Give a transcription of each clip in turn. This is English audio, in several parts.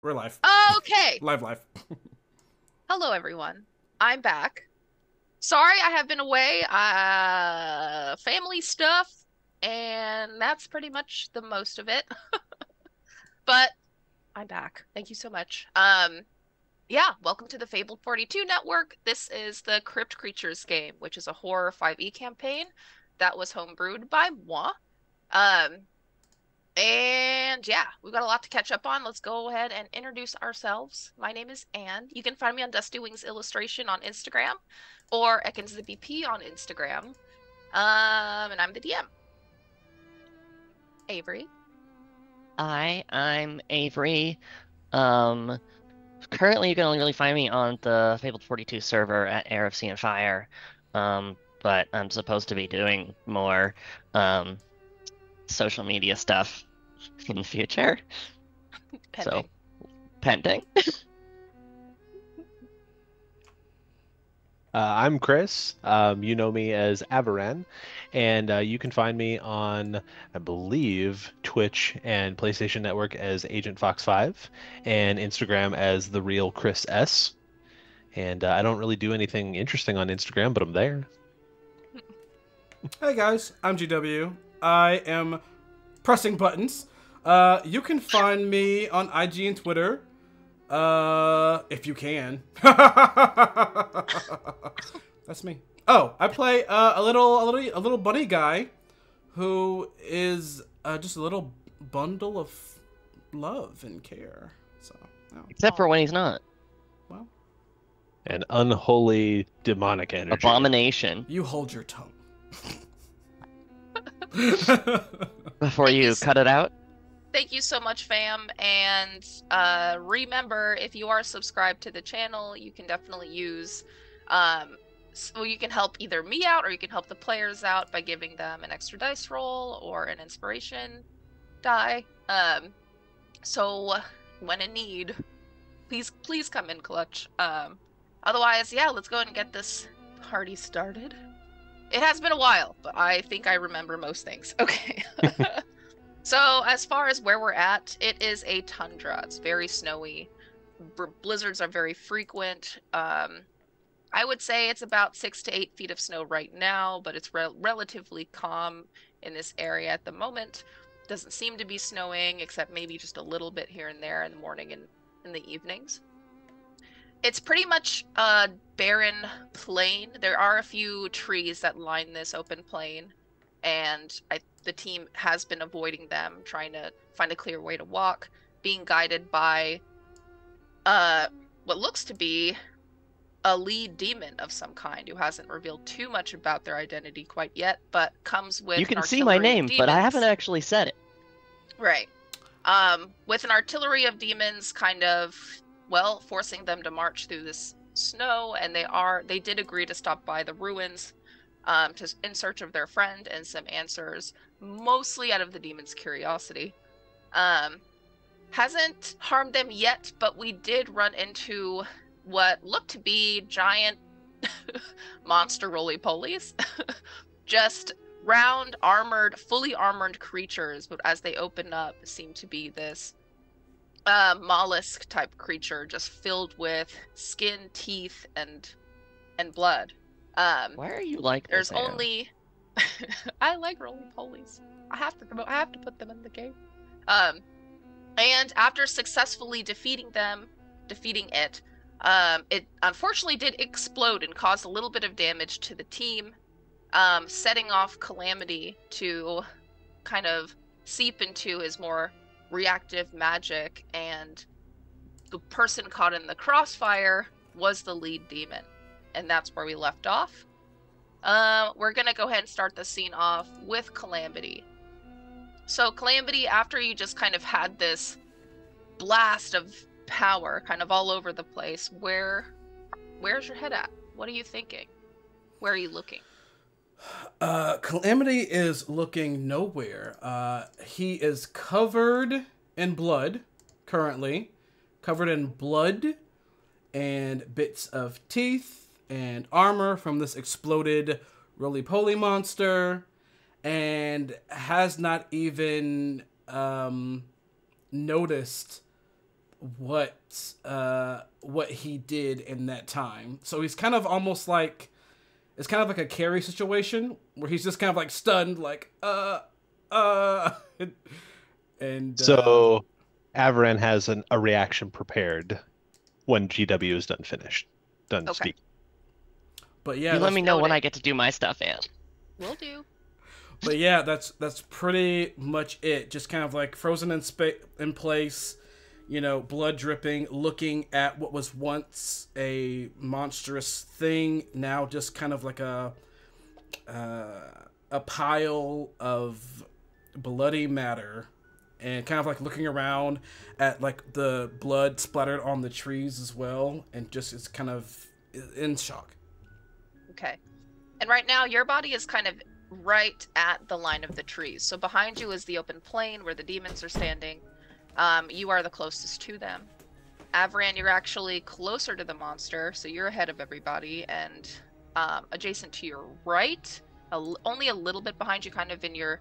We're live. Okay. Live. Hello, everyone. I'm back. Sorry I have been away. Family stuff, and that's pretty much the most of it. But I'm back. Thank you so much. Yeah, welcome to the Fabled 42 Network. This is the Crypt Creatures game, which is a horror 5e campaign that was homebrewed by moi. Um, And yeah, we've got a lot to catch up on. Let's go ahead and introduce ourselves. My name is Anne. You can find me on Dusty Wings Illustration on Instagram or Ekans the BP on Instagram. And I'm the DM. Avery. I'm Avery. Um, Currently you can only really find me on the Fabled 42 server at Air of Sea and Fire. But I'm supposed to be doing more um social media stuff in the future. So Pending. pending. I'm Chris. You know me as Avaran, and you can find me on, I believe, Twitch and PlayStation Network as Agent Fox 5, and Instagram as the real Chris S. And I don't really do anything interesting on Instagram, but I'm there. Hey guys, I'm GW. I am pressing buttons. You can find me on IG and Twitter. If you can. That's me. Oh, I play a little bunny guy who is just a little bundle of love and care. So, yeah. Except for when he's not. Well, An unholy demonic energy. Abomination. you hold your tongue. Before Thank you you cut it out. Thank you so much, fam. And remember, if you are subscribed to the channel, you can definitely use, you can help either me out or you can help the players out by giving them an extra dice roll or an inspiration die. So when in need, please come in clutch. Otherwise, yeah, let's go ahead and get this party started. It has been a while, but I think I remember most things. Okay. So, as far as where we're at, it is a tundra. It's very snowy. Blizzards are very frequent. I would say it's about 6 to 8 feet of snow right now, but it's relatively calm in this area at the moment. Doesn't seem to be snowing, except maybe just a little bit here and there in the morning and in the evenings. It's pretty much a barren plain. There are a few trees that line this open plain, and the team has been avoiding them, trying to find a clear way to walk, being guided by what looks to be a lead demon of some kind who hasn't revealed too much about their identity quite yet, but comes with You an can see my artillery of name, but I haven't demons. actually said it. Right. With an artillery of demons kind of, well, forcing them to march through this snow, and they did agree to stop by the ruins in search of their friend and some answers, mostly out of the demon's curiosity. Hasn't harmed them yet, but we did run into what looked to be giant monster roly-polies. Just round, fully armored creatures, but as they open up, seem to be this mollusk type creature, just filled with skin, teeth, and blood. Why are you like There's this, Anne? only I like roly-polies. I have to put them in the game. And after successfully defeating it, it unfortunately did explode and caused a little bit of damage to the team, setting off Calamity to kind of seep into his more reactive magic, and the person caught in the crossfire was the lead demon. And that's where we left off. We're gonna go ahead and start the scene off with Calamity. So Calamity, after you just kind of had this blast of power kind of all over the place, where's your head at? What are you thinking? Where are you looking? Calamity is looking nowhere. He is covered in blood, currently. Covered in blood and bits of teeth and armor from this exploded roly-poly monster, and has not even noticed what he did in that time. So he's kind of almost like, it's kind of like a Carrie situation where he's just kind of like stunned, like and So Avaran has a reaction prepared when GW is done Okay. speaking. But yeah, You let me know when noted. I get to do my stuff, Ann. Will do. But yeah, that's pretty much it. Just kind of like frozen in place, you know, blood dripping, looking at what was once a monstrous thing, now just kind of like a pile of bloody matter, and kind of like looking around at like the blood splattered on the trees as well, and just is kind of in shock. Okay. And right now, your body is kind of right at the line of the trees. So behind you is the open plain where the demons are standing. You are the closest to them. Avaran, you're actually closer to the monster, so you're ahead of everybody. And adjacent to your right, only a little bit behind you, kind of in your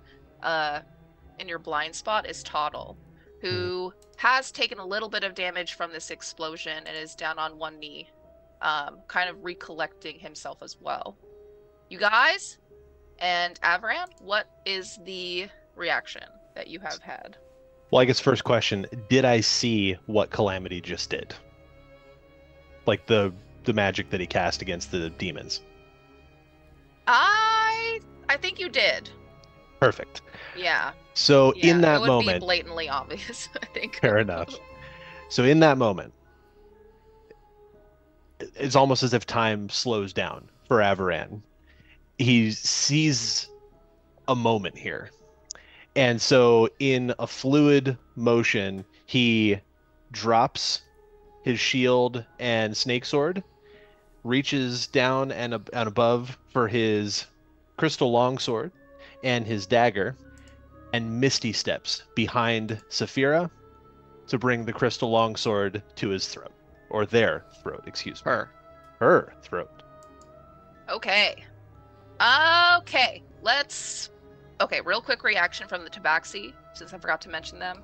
blind spot, is Toddle, who has taken a little bit of damage from this explosion and is down on one knee, kind of recollecting himself as well. You guys and Avaran, what is the reaction that you have had? Well, I guess first question, did I see what Calamity just did? Like the magic that he cast against the demons. I think you did. Perfect. Yeah. So in that it would moment, be blatantly obvious, I think. fair enough. So in that moment, it's almost as if time slows down for Avaran. He sees a moment here. And so in a fluid motion, he drops his shield and snake sword, reaches down and above for his crystal longsword and his dagger, and misty steps behind Saphira to bring the crystal longsword to his throat. Or their throat, excuse me. Her throat. Okay. Okay, real quick reaction from the Tabaxi, since I forgot to mention them.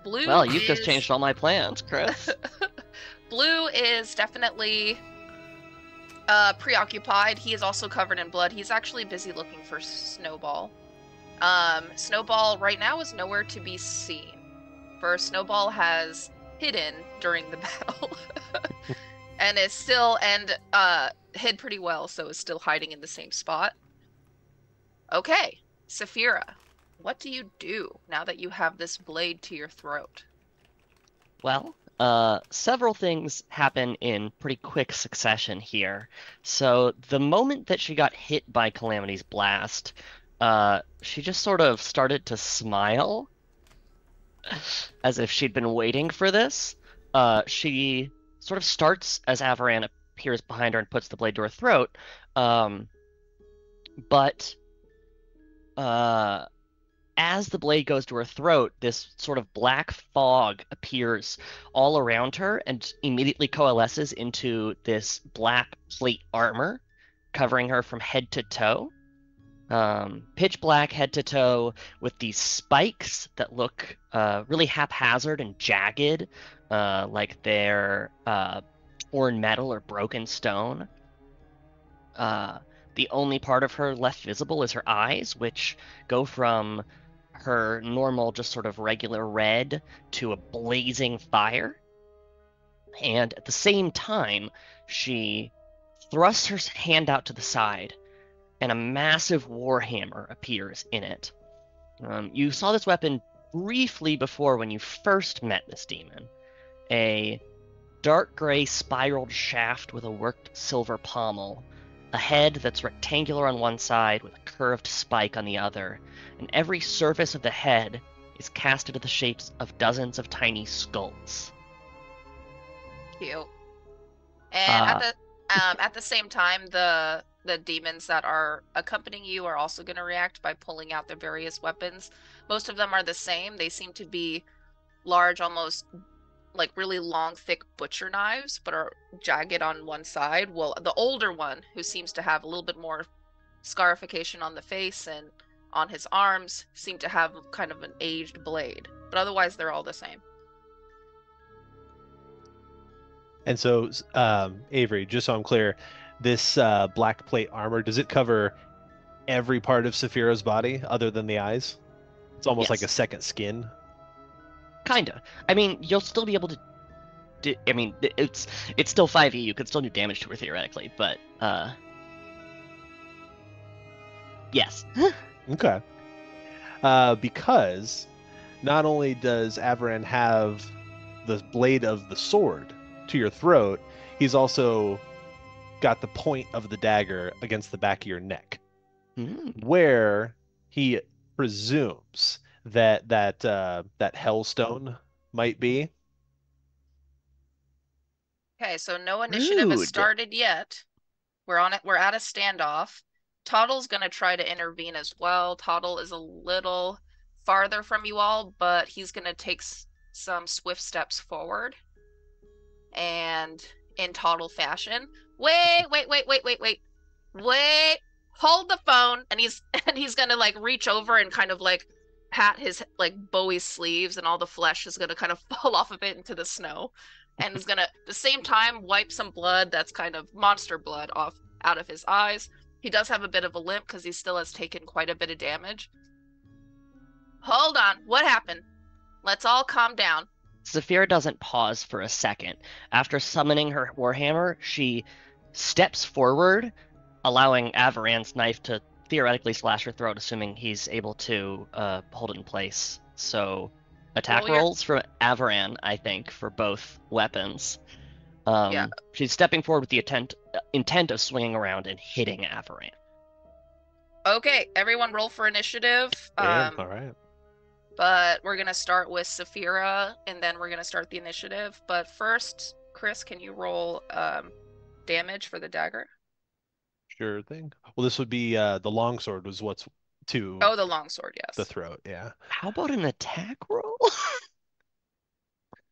Blue Well, you've just changed all my plans, Chris. Blue is definitely preoccupied. He is also covered in blood. He's actually busy looking for Snowball. Snowball right now is nowhere to be seen. For Snowball has hidden during the battle. And is still, hid pretty well, so is still hiding in the same spot. Okay, Saphira, what do you do now that you have this blade to your throat? Well, several things happen in pretty quick succession here. So the moment that she got hit by Calamity's blast, she just sort of started to smile, as if she'd been waiting for this. She sort of starts as Avaran appears behind her and puts the blade to her throat, but as the blade goes to her throat, this sort of black fog appears all around her and immediately coalesces into this black plate armor, covering her from head to toe. Pitch black head to toe, with these spikes that look really haphazard and jagged, like they're torn metal or broken stone. The only part of her left visible is her eyes, which go from her normal, just sort of regular red to a blazing fire. And at the same time, she thrusts her hand out to the side, and a massive warhammer appears in it. You saw this weapon briefly before when you first met this demon. A dark gray spiraled shaft with a worked silver pommel, a head that's rectangular on one side with a curved spike on the other, and every surface of the head is cast into the shapes of dozens of tiny skulls. Cute. And at the same time, the demons that are accompanying you are also going to react by pulling out their various weapons. Most of them are the same. They seem to be large, almost like really long, thick butcher knives, but are jagged on one side. Well, the older one, who seems to have a little bit more scarification on the face and on his arms, seem to have kind of an aged blade. But otherwise, they're all the same. And so, Avery, just so I'm clear, this black plate armor, does it cover every part of Saphira's body other than the eyes? It's almost like a Yes. second skin. Kinda. I mean, you'll still be able to I mean, it's still 5e. You could still do damage to her theoretically, but yes. Okay. Because not only does Avaran have the blade of the sword to your throat, he's also got the point of the dagger against the back of your neck, where he presumes that hellstone might be. Okay, so no initiative has Rude. started yet. We're on it. We're at a standoff. Toddle's gonna try to intervene as well. Toddle is a little farther from you all, but he's gonna take some swift steps forward. And in Toddle fashion, wait, hold the phone. And he's gonna like reach over and kind of like pat his like Bowie's sleeves, and all the flesh is gonna kind of fall off of it into the snow, and is gonna at the same time wipe some blood that's kind of monster blood off out of his eyes. He does have a bit of a limp because he still has taken quite a bit of damage. Hold on, what happened? Let's all calm down. Saphira doesn't pause for a second. After summoning her Warhammer, she steps forward, allowing Avaran's knife to theoretically slash her throat, assuming he's able to hold it in place. So, attack rolls from Avaran, I think, for both weapons. Yeah. She's stepping forward with the intent of swinging around and hitting Avaran. Okay, everyone roll for initiative. All right. But we're going to start with Saphira, and then we're going to start the initiative. But first, Chris, can you roll damage for the dagger? Sure thing. Well, this would be the longsword was what's to Oh, the longsword, yes. the throat, yeah. How about an attack roll?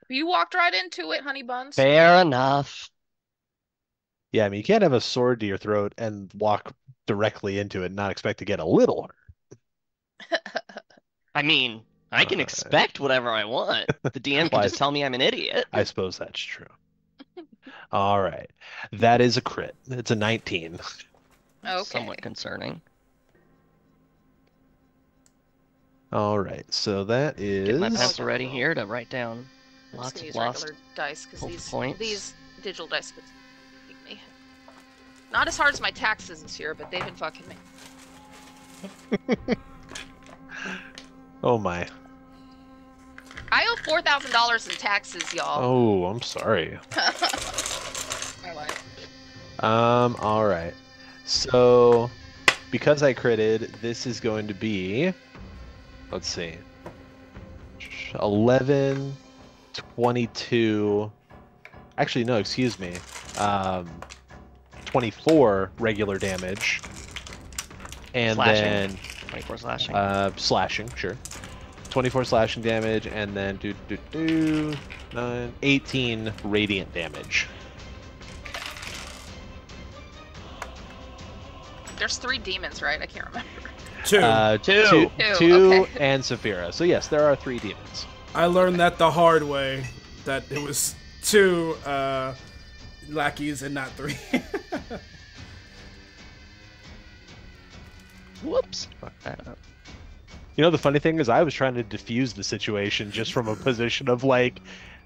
You walked right into it, honey buns. Fair enough. Yeah, I mean, you can't have a sword to your throat and walk directly into it and not expect to get a little hurt. I mean, I can expect whatever I want. The DM can just tell me I'm an idiot. I suppose that's true. All right. That is a crit. It's a 19. Okay. Somewhat concerning. All right. So that is... Get my pencil ready here to write down lots of use lost regular dice because points. these digital dice could beat me. Not as hard as my taxes this year, but they've been fucking me. Oh my. I owe $4,000 in taxes, y'all. Oh, I'm sorry. My life. All right. So, because I critted, this is going to be, let's see, 11, 22, actually, no, excuse me, 24 regular damage, and Slashing. then 24 slashing. slashing, sure. 24 slashing damage, and then 18 radiant damage. There's 3 demons, right? I can't remember. Two. Two, Okay. and Saphira. So yes, there are 3 demons. I learned that the hard way, that it was 2 lackeys and not 3. Whoops. Fuck that up. You know, the funny thing is I was trying to diffuse the situation just from a position of like,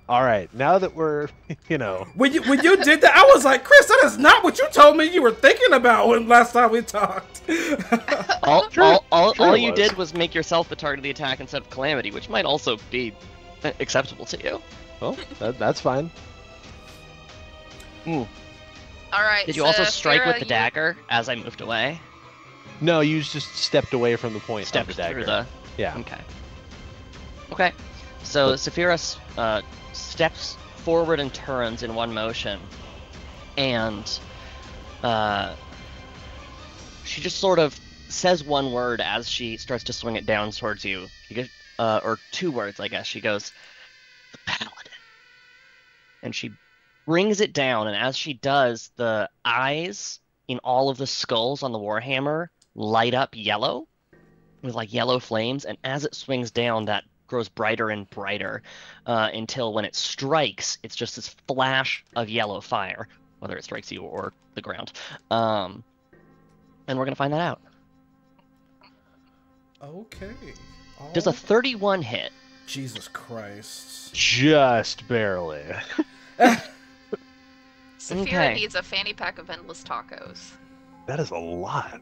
all right, now that we're, you know. When you did that, I was like, Chris, that is not what you told me you were thinking about when last time we talked. All you did was make yourself the target of the attack instead of Calamity, which might also be acceptable to you. Well, that's fine. Ooh. All right. Did you also strike with Saphira, the dagger as I moved away? No, you just stepped away from the point Stepped of the dagger. through the... Yeah. Okay. Okay. So Saphira steps forward and turns in one motion, and she just sort of says one word as she starts to swing it down towards you. Or 2 words, I guess. She goes, "The Paladin," and she brings it down. And as she does, the eyes in all of the skulls on the Warhammer light up yellow with like yellow flames, and as it swings down, that grows brighter and brighter until when it strikes, it's just this flash of yellow fire, whether it strikes you or the ground. And we're gonna find that out. Okay. Does a 31 hit? Jesus Christ. Just barely. Saphira Okay. needs a fanny pack of endless tacos. That is a lot.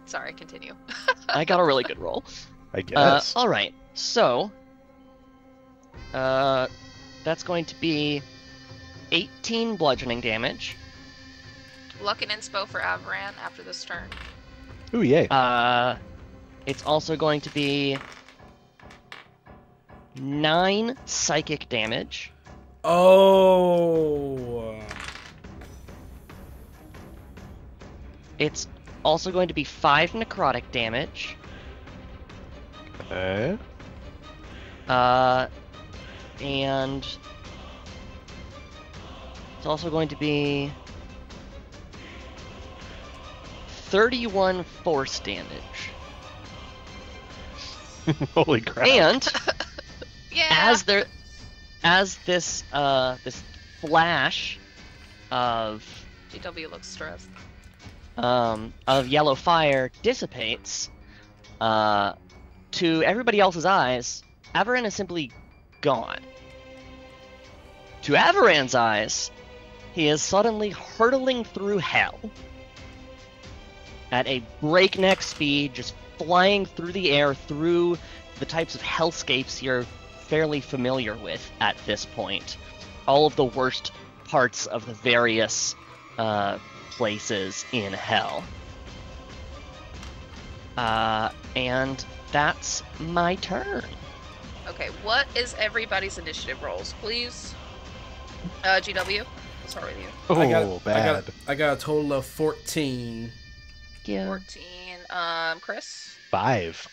Sorry, continue. I got a really good roll. I guess. All right, so that's going to be 18 bludgeoning damage. Luck and inspo for Avaran after this turn. Ooh, yay. It's also going to be 9 psychic damage. Oh. It's also going to be 5 necrotic damage. Okay. And it's also going to be 31 force damage. Holy crap. And Yeah. as this flash of GW looks stressed. yellow fire dissipates, to everybody else's eyes, Avaran is simply gone. To Avaran's eyes, he is suddenly hurtling through hell at a breakneck speed, just flying through the air through the types of hellscapes you're fairly familiar with at this point. All of the worst parts of the various places in hell. And that's my turn. Okay, what is everybody's initiative rolls, please? GW, start with you. Oh, bad. I got a total of 14. Yeah. 14. Chris? 5.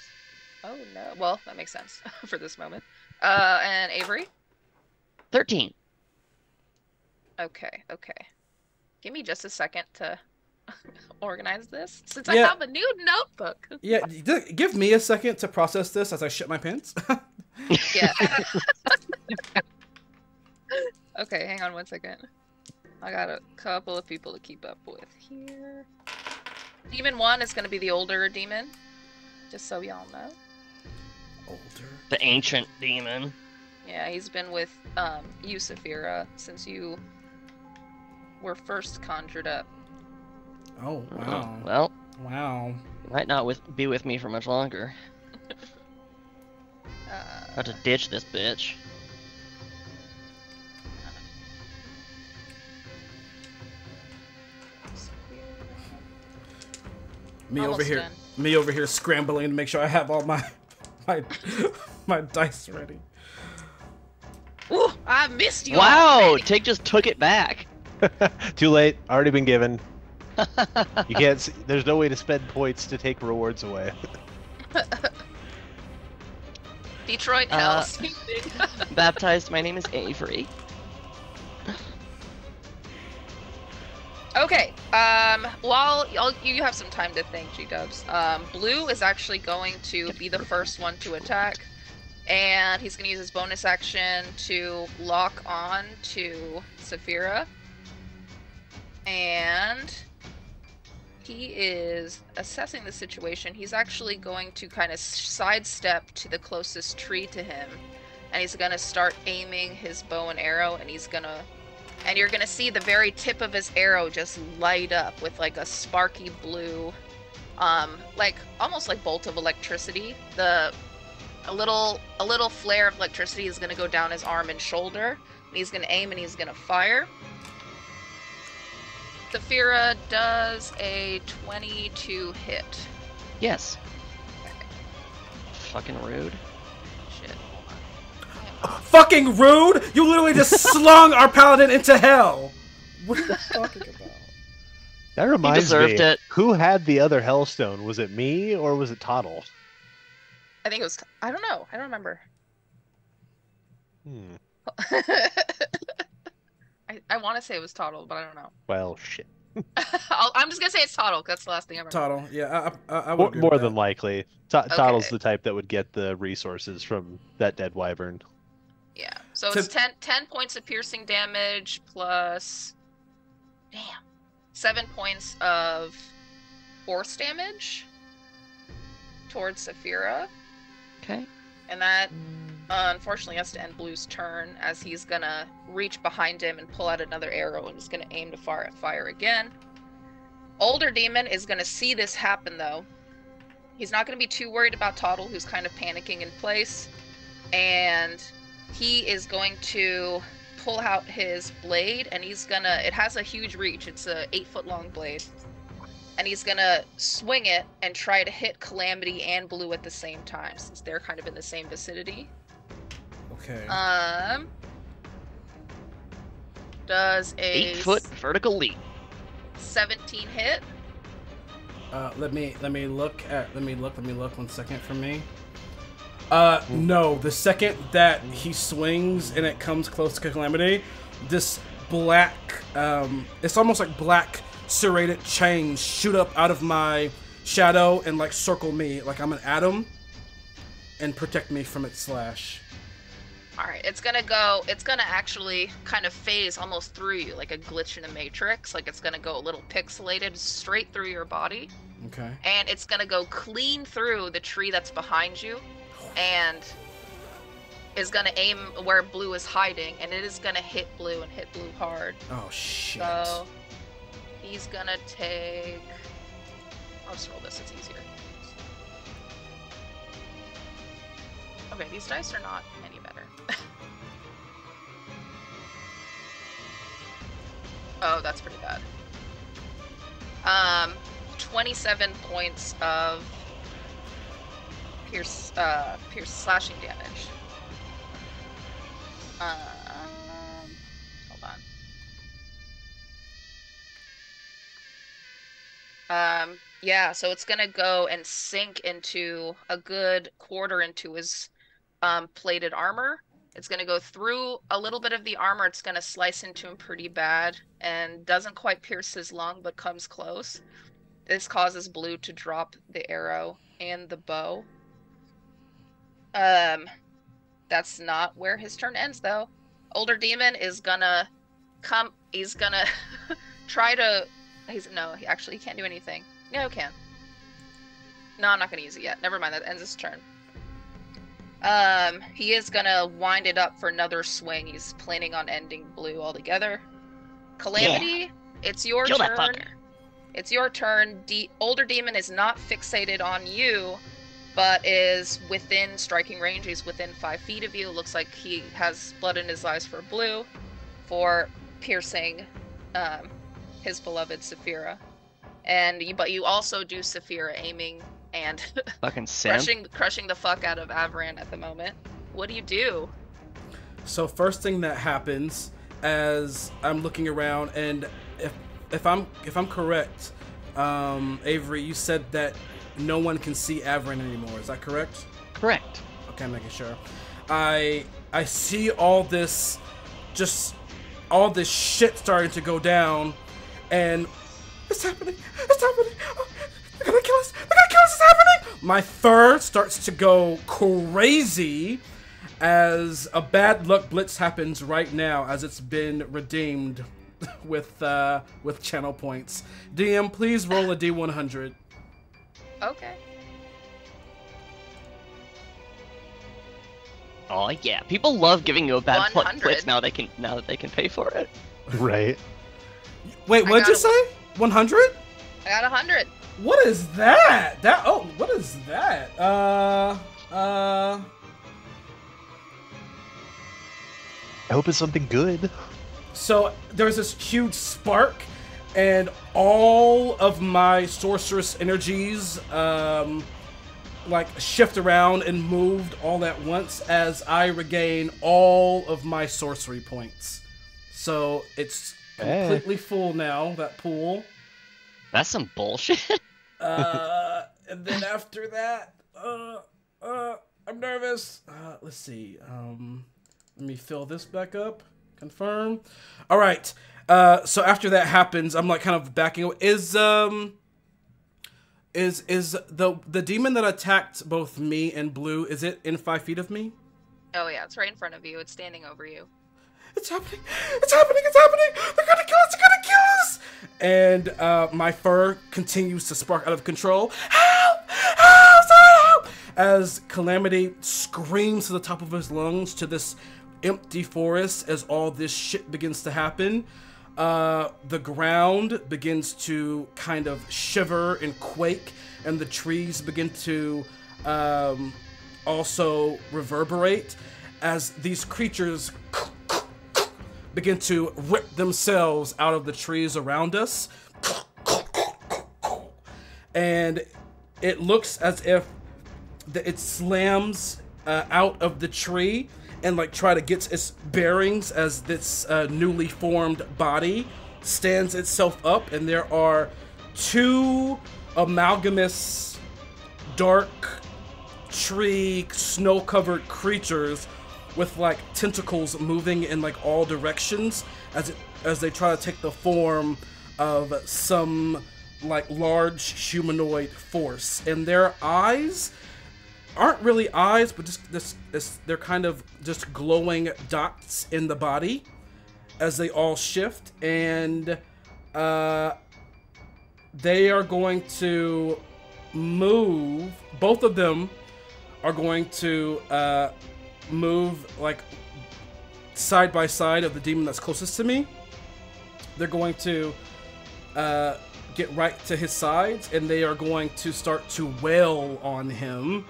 Oh no. Well, that makes sense for this moment. And Avery? 13. Okay. Give me just a second to organize this, since Yeah. I have a new notebook. Yeah, give me a second to process this as I shit my pants. Yeah. Okay, hang on one second. I got a couple of people to keep up with here. Demon 1 is going to be the older demon, just so y'all know. Older. The ancient demon. Yeah, he's been with you, Saphira, since you were first conjured up. Oh, wow. Well, Wow. he might not be with me for much longer. Have to ditch this bitch. Me Almost over here. done. Me over here scrambling to make sure I have all my my dice ready. Ooh, I missed you. Wow! already. Tig just took it back. Too late. Already been given. You can't. There's no way to spend points to take rewards away. Detroit hell. Same thing. Baptized, my name is Avery. Okay. While you have some time to think, G-dubs. Blue is actually going to be the first one to attack, and he's going to use his bonus action to lock on to Saphira, and he is assessing the situation. He's actually going to kind of sidestep to the closest tree to him, and he's going to start aiming his bow and arrow, and you're gonna see the very tip of his arrow just light up with like a sparky blue, like almost like bolt of electricity. A little flare of electricity is gonna go down his arm and shoulder. And he's gonna aim and he's gonna fire. Saphira does a 22 hit. Yes. Fucking rude. Shit. Hold on. Fucking rude! You literally just slung our paladin into hell. What are you talking about? That reminds deserved me. it. Who had the other Hellstone? Was it me or was it Toddle? I think it was. I don't know. I don't remember. Hmm. I want to say it was Toddle, but I don't know. Well, shit. I'm just gonna say it's Toddle. 'Cause that's the last thing I remember. Total. Yeah, I would More, agree more with than that. likely. Toddle's Okay. the type that would get the resources from that dead wyvern. Yeah. So To- it's 10 points of piercing damage plus, damn, 7 points of force damage towards Saphira. Okay. And that unfortunately has to end Blue's turn, as he's gonna reach behind him and pull out another arrow and is gonna aim to fire again. Older Demon is gonna see this happen though. He's not gonna be too worried about Toddle, who's kind of panicking in place, and he is going to pull out his blade, and he's gonna, it has a huge reach, it's a 8-foot long blade, and he's gonna swing it and try to hit Calamity and Blue at the same time, since they're kind of in the same vicinity. Okay. Does a 8-foot vertical leap. 17 hit? Let me look 1 second for me. No, the second that he swings and it comes close to Calamity, this black, it's almost like black serrated chains shoot up out of my shadow and like circle me like I'm an atom and protect me from its slash. Alright, it's gonna actually kind of phase almost through you, like a glitch in a matrix. Like it's gonna go a little pixelated straight through your body. Okay. And it's gonna go clean through the tree that's behind you, and is gonna aim where Blue is hiding, and it is gonna hit Blue and hit Blue hard. Oh shit. So he's gonna take, I'll just roll this, it's easier. Okay, these dice are not any better. Oh, that's pretty bad. 27 points of pierce slashing damage. Hold on. Yeah, so it's gonna go and sink into a good quarter into his plated armor. It's gonna go through a little bit of the armor. It's gonna slice into him pretty bad, and doesn't quite pierce his lung, but comes close. This causes Blue to drop the arrow and the bow. That's not where his turn ends, though. Older Demon is gonna come. He's gonna try to. He actually can't do anything. No, he can. No, I'm not gonna use it yet. Never mind. That ends his turn. He is gonna wind it up for another swing. He's planning on ending Blue altogether. Calamity, it's your Kill turn. that fucker. It's your turn. Older Demon is not fixated on you, but is within striking range. He's within 5 feet of you. Looks like he has blood in his eyes for Blue, for piercing his beloved Saphira. But you also do Saphira, aiming and Fucking simp. crushing the fuck out of Avran at the moment. What do you do? So first thing that happens as I'm looking around, and if I'm correct, Avery, you said that no one can see Avran anymore. Is that correct? Correct. Okay, I'm making sure. I see all this shit starting to go down, and it's happening. It's happening. Oh, they're gonna kill us. They're gonna kill us. It's happening. My fur starts to go crazy as a bad luck blitz happens right now, as it's been redeemed with channel points. DM, please roll a D100. Okay. Oh yeah, people love giving you a bad 100. blitz now that they can pay for it. Right. Wait, I what'd you got say? 100? I got 100. What is that? What is that? I hope it's something good. So there's this huge spark, and all of my sorceress energies like shift around and moved all at once as I regain all of my sorcery points. So it's completely full now, that pool. That's some bullshit. And then after that, I'm nervous. Let's see. Let me fill this back up. confirm. All right. So after that happens, I'm like kind of backing away. Is the demon that attacked both me and Blue, is it in 5 feet of me? Oh yeah, it's right in front of you. It's standing over you. It's happening! It's happening! It's happening! They're gonna kill us! They're gonna kill us! And my fur continues to spark out of control. Help! Help! Help! As Calamity screams to the top of his lungs to this empty forest as all this shit begins to happen. The ground begins to kind of shiver and quake, and the trees begin to also reverberate as these creatures begin to rip themselves out of the trees around us. And it looks as if it slams out of the tree and like try to get its bearings as this newly formed body stands itself up, and there are 2 amalgamous dark tree snow-covered creatures with like tentacles moving in like all directions as they try to take the form of some like large humanoid force. And their eyes aren't really eyes, but just they're kind of just glowing dots in the body as they all shift, and they are going to move. Both of them are going to move like side by side of the demon that's closest to me. They're going to get right to his sides, and they are going to start to wail on him.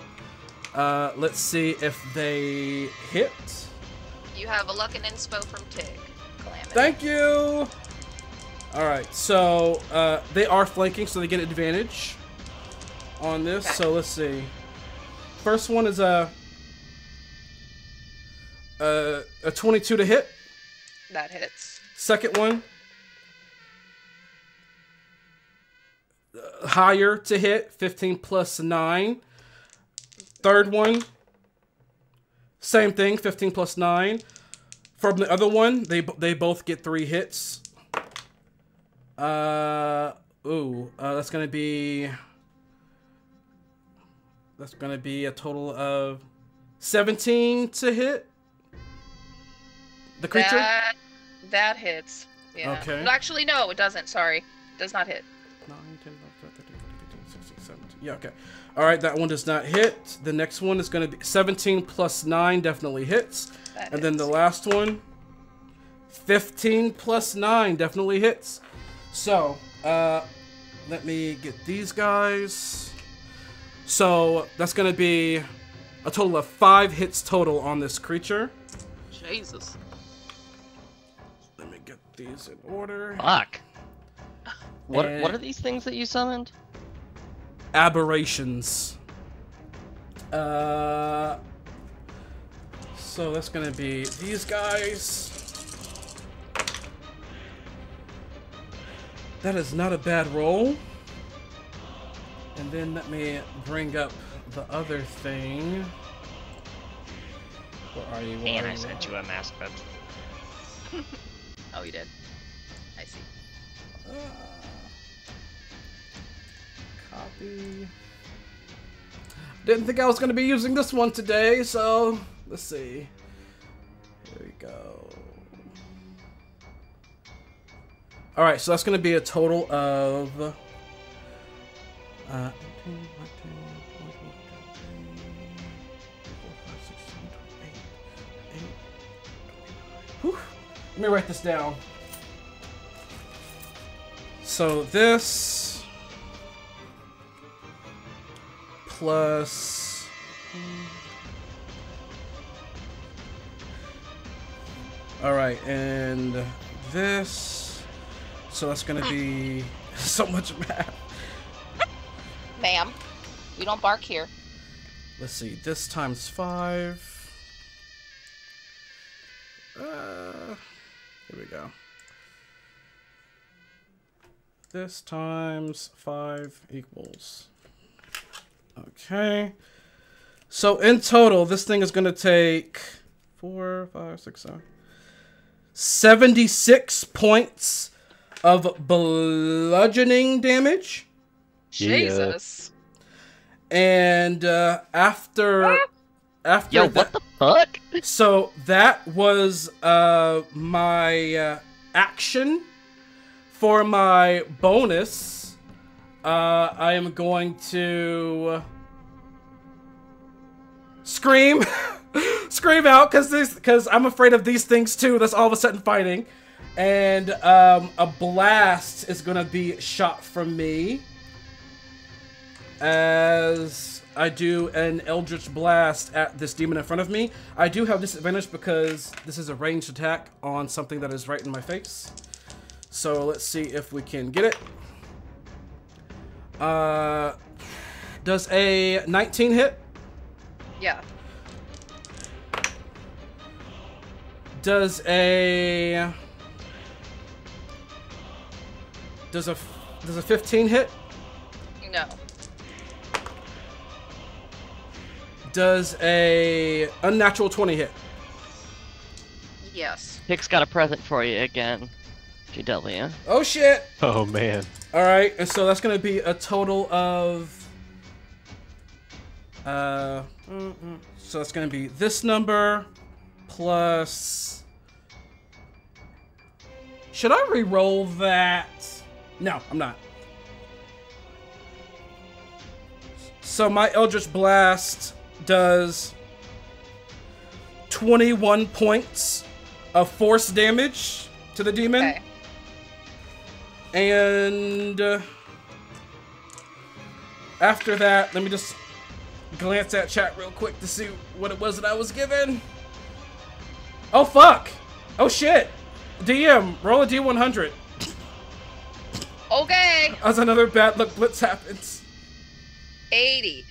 Let's see if they hit. You have a luck and inspo from Tig. Calamity. Thank you! Alright, so they are flanking, so they get advantage on this. Okay. So let's see. First one is a 22 to hit. That hits. Second one, higher to hit, 15 plus 9. Third one, same thing, 15 plus 9. From the other one, they both get 3 hits. That's gonna be a total of 17 to hit the creature. That hits. Yeah. Okay. No, actually, no, it doesn't. Sorry, does not hit. 9, 10, 11, 12, 13, 14, 15, 16, 17. Yeah, okay. All right, that one does not hit. The next one is going to be 17 plus 9 definitely hits. That And then hits. the last one, 15 plus 9 definitely hits. So, let me get these guys. So, that's going to be a total of 5 hits total on this creature. Jesus. Let me get these in order. Fuck. What And- what are these things that you summoned? Aberrations. So that's gonna be these guys. That is not a bad roll. And then let me bring up the other thing. Where are you? And I sent you a mass crypt. Oh, you did. I see. Copy. Didn't think I was going to be using this one today, so let's see. Here we go. All right, so that's going to be a total of 8. Whew. Let me write this down. So this plus all right, and this, so that's gonna be so much math. Ma'am, we don't bark here. Let's see, this times 5. Here we go. This times 5 equals. Okay. So in total, this thing is going to take 4, 5, 6, 7. 76 points of bludgeoning damage. Jesus. And after Yo, that, what the fuck? so that was my action. For my bonus, I am going to scream, scream out because I'm afraid of these things too. That's all of a sudden fighting, and a blast is gonna be shot from me as I do an Eldritch Blast at this demon in front of me. I do have disadvantage because this is a ranged attack on something that is right in my face. So let's see if we can get it. Does a 19 hit? Yeah. Does a 15 hit? No. Does a unnatural 20 hit? Yes. Pick's got a present for you again. GW. Oh shit! Oh man. All right, and so that's gonna be a total of so that's gonna be this number plus. Should I re-roll that? No, I'm not. So my Eldritch Blast does 21 points of force damage to the demon. Okay. And after that, let me just glance at chat real quick to see what it was that I was given. Oh, fuck. Oh, shit. DM, roll a D100. Okay. As another bad luck blitz happens. 80.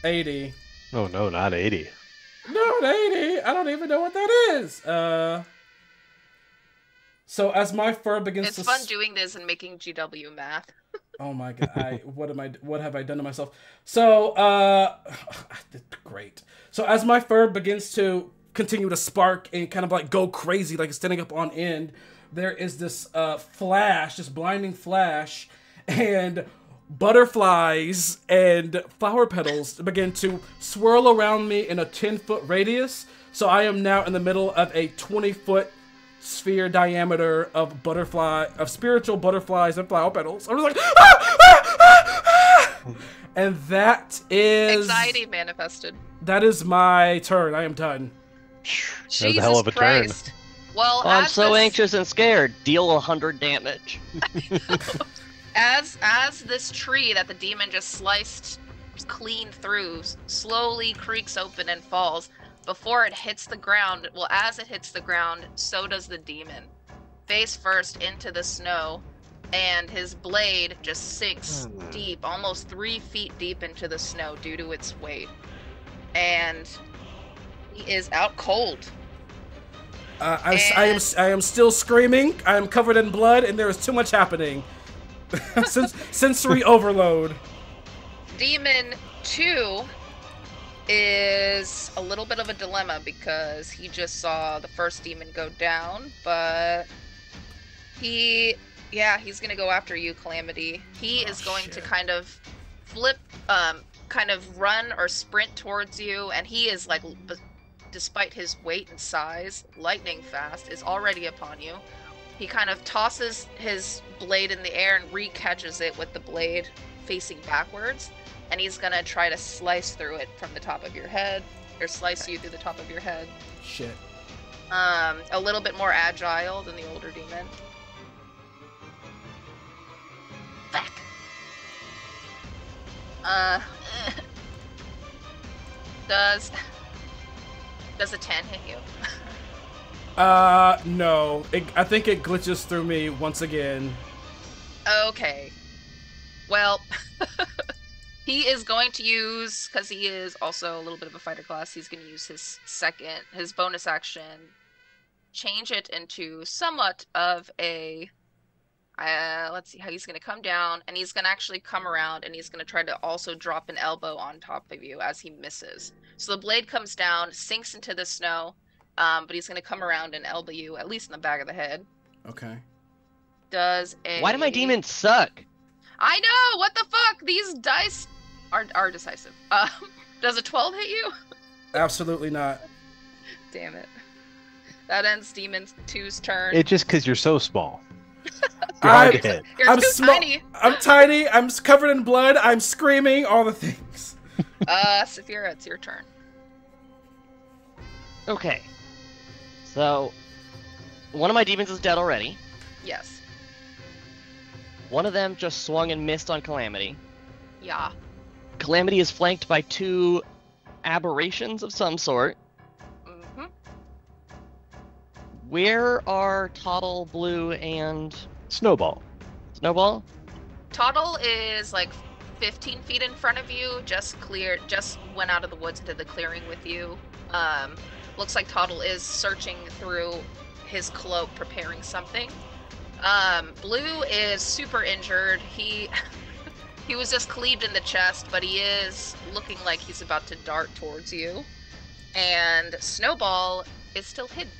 80. Oh no, not 80. No, 80. I don't even know what that is. So as my fur begins It's to fun doing this and making GW math. Oh my god, what have I done to myself? So, great. So as my fur begins to continue to spark and kind of like go crazy, like it's standing up on end, there is this flash, this blinding flash, and butterflies and flower petals begin to swirl around me in a 10-foot radius. So I am now in the middle of a 20-foot sphere diameter of spiritual butterflies and flower petals. I'm just like, ah, ah, ah, ah! And that is Anxiety manifested. That is my turn. I am done. That's Jesus a hell of a Christ. Well, Oh, I'm as so this, anxious and scared. Deal 100 damage. as this tree that the demon just sliced clean through slowly creaks open and falls. Before it hits the ground, well, as it hits the ground, so does the demon. Face first into the snow, and his blade just sinks deep, almost 3 feet deep into the snow due to its weight. And he is out cold. I am still screaming. I am covered in blood, and there is too much happening. Sensory overload. Demon 2 is a little bit of a dilemma because he just saw the first demon go down, but he's gonna go after you, Calamity. He is going to kind of flip, kind of run or sprint towards you, and he is like, despite his weight and size, lightning fast, is already upon you. He kind of tosses his blade in the air and recatches it with the blade facing backwards. And he's gonna try to slice through it from the top of your head, or slice you through the top of your head. Shit. A little bit more agile than the older demon. Fuck. Does a 10 hit you? No. I think it glitches through me once again. Okay. Well, he is going to use, because he is also a little bit of a fighter class, he's going to use his bonus action, change it into somewhat of a, let's see how he's going to come down, and he's going to actually come around, and he's going to try to also drop an elbow on top of you as he misses. So the blade comes down, sinks into the snow, but he's going to come around and elbow you, at least in the back of the head. Okay. Does a... Why do my demons suck? I know! What the fuck? These dice are decisive. Does a 12 hit you? Absolutely not. Damn it. That ends Demon 2's turn. It's just because you're so small. You're hard to hit. You're too tiny. I'm tiny. I'm covered in blood. I'm screaming. All the things. Saphira, it's your turn. Okay. So, one of my demons is dead already. Yes. One of them just swung and missed on Calamity. Yeah. Calamity is flanked by 2 aberrations of some sort. Mm-hmm. Where are Toddle, Blue, and Snowball. Snowball? Toddle is like 15 feet in front of you, just went out of the woods into the clearing with you. Looks like Toddle is searching through his cloak, preparing something. Blue is super injured. He was just cleaved in the chest, but he is looking like he's about to dart towards you. And Snowball is still hidden.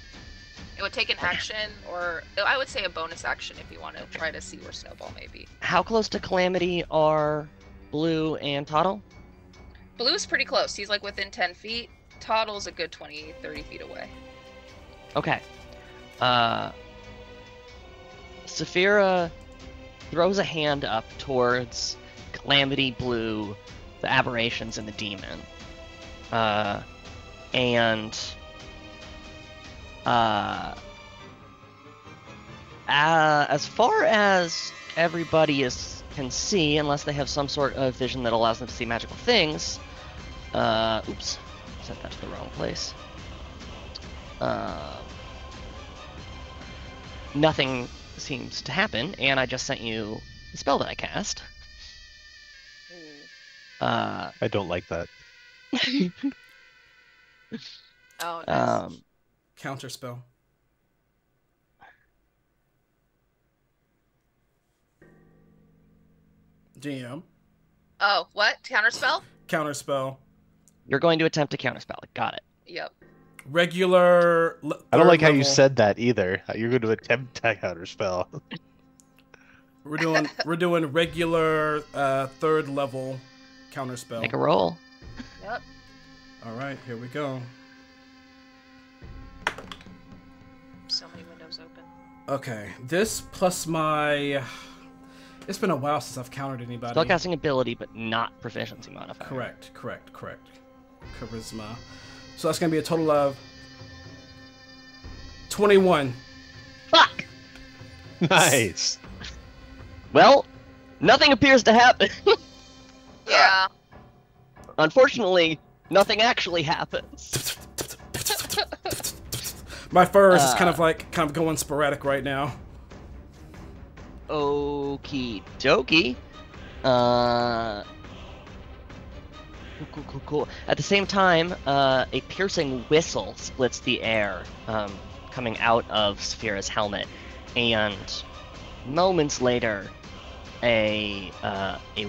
It would take an action, or I would say a bonus action if you want to try to see where Snowball may be. How close to Calamity are Blue and Toddle? Blue's pretty close. He's like within 10 feet. Toddle's a good 20, 30 feet away. Okay. Saphira throws a hand up towards Calamity, Blue, the aberrations, and the demon. As far as everybody can see, unless they have some sort of vision that allows them to see magical things, oops, sent that to the wrong place. Nothing seems to happen, and I just sent you the spell that I cast. I don't like that. Oh, nice. Counterspell. DM. Oh, what? Counterspell? Counterspell. You're going to attempt to counterspell it. Got it. Yep. Regular. I don't like how you level. said that either. You're going to attempt to counterspell. We're doing regular 3rd level counterspell. Make a roll. Yep. All right, here we go. So many windows open. Okay, this plus my. It's been a while since I've countered anybody. Spellcasting ability, but not proficiency modifier. Correct. Charisma. So that's gonna be a total of 21. Fuck! Nice. Well, nothing appears to happen. Yeah. Unfortunately, nothing actually happens. My fur is just kind of going sporadic right now. Okie dokie. Cool. At the same time, a piercing whistle splits the air, coming out of Saphira's helmet, and moments later, a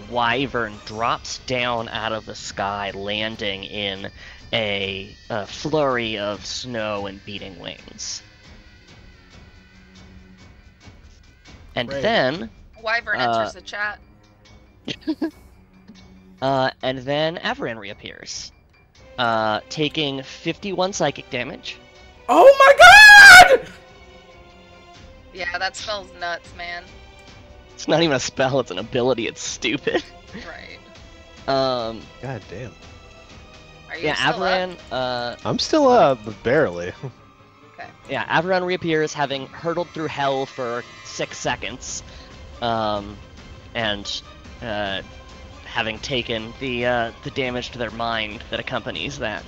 wyvern drops down out of the sky, landing in a flurry of snow and beating wings. And Great. then Wyvern enters the chat. and then Avaran reappears, taking 51 psychic damage. Oh my god! Yeah, that spell's nuts, man. It's not even a spell; it's an ability. It's stupid. Right. God damn. Are you Yeah, still up? Avaran. I'm still up, but barely. Okay. Yeah, Avaran reappears, having hurtled through hell for 6 seconds, and having taken the damage to their mind that accompanies that,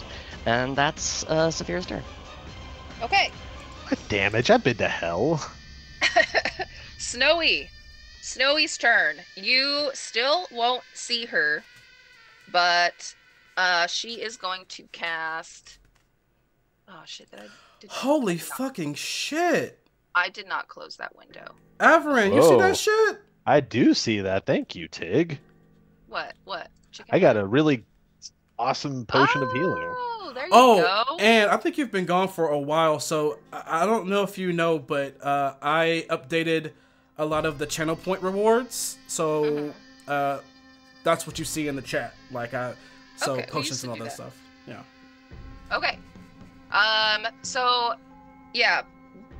and that's Saphira's turn. Okay. What damage? I've been to hell. Snowy's turn. You still won't see her, but she is going to cast. Oh shit! Holy fucking shit! I did not close that window. Avaran, you see Whoa. that shit? I do see that. Thank you, Tig. What? Chicken I got a really awesome potion of healing. Oh, there you Oh, go. and I think you've been gone for a while, so I don't know if you know, but I updated a lot of the channel point rewards, so that's what you see in the chat. Like Okay, we potions used to and all do that that. stuff. Yeah. Okay. So, yeah.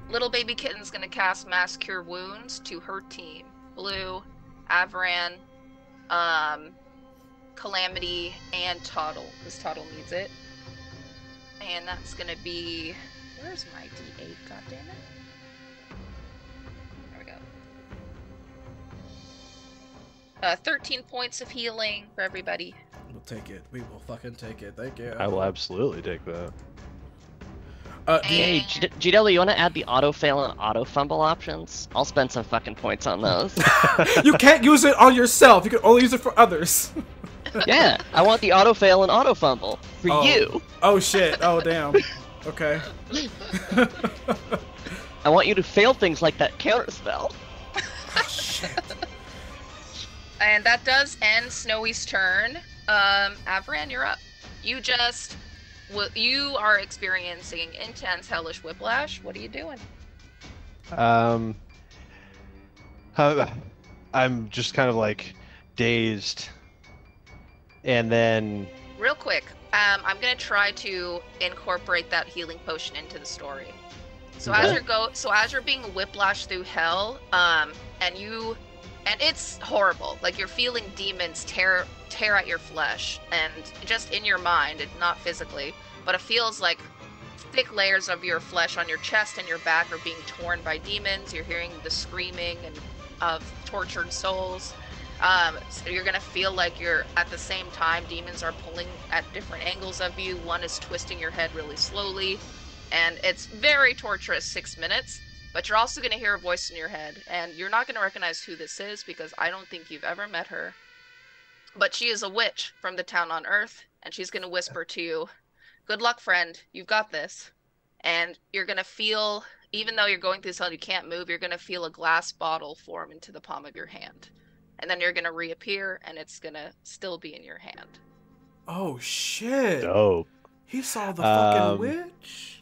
Little baby kitten's gonna cast Mass Cure Wounds to her team. Blue, Avran, Calamity, and Toddle, because Toddle needs it. And that's gonna be... Where's my D8, goddammit? There we go. 13 points of healing for everybody. We'll take it. We will fucking take it. Thank you. I will absolutely take that. Hey, GW, you want to add the auto fail and auto fumble options? I'll spend some fucking points on those. You can't use it on yourself. You can only use it for others. Yeah, I want the auto fail and auto fumble for you. Oh shit. Oh damn. Okay. I want you to fail things like that counter spell. Shit. And that does end Snowy's turn. Avran, you're up. You are experiencing intense hellish whiplash. What are you doing? I'm just kind of like dazed, and then Real quick, I'm gonna try to incorporate that healing potion into the story. So Okay. as you're being whiplashed through hell, and it's horrible. Like you're feeling demons tear at your flesh, and just in your mind, and not physically, but it feels like thick layers of your flesh on your chest and your back are being torn by demons. You're hearing the screaming of tortured souls. So you're gonna feel like you're at the same time demons are pulling at different angles of you. One is twisting your head really slowly, and it's very torturous 6 minutes. But you're also gonna hear a voice in your head, and you're not gonna recognize who this is because I don't think you've ever met her. But she is a witch from the town on Earth, and she's gonna whisper to you, "Good luck, friend. You've got this." And you're gonna feel, even though you're going through this hell and you can't move, you're gonna feel a glass bottle form into the palm of your hand. And then you're gonna reappear, and it's gonna still be in your hand. Oh shit. dope. He saw the fucking Um, witch.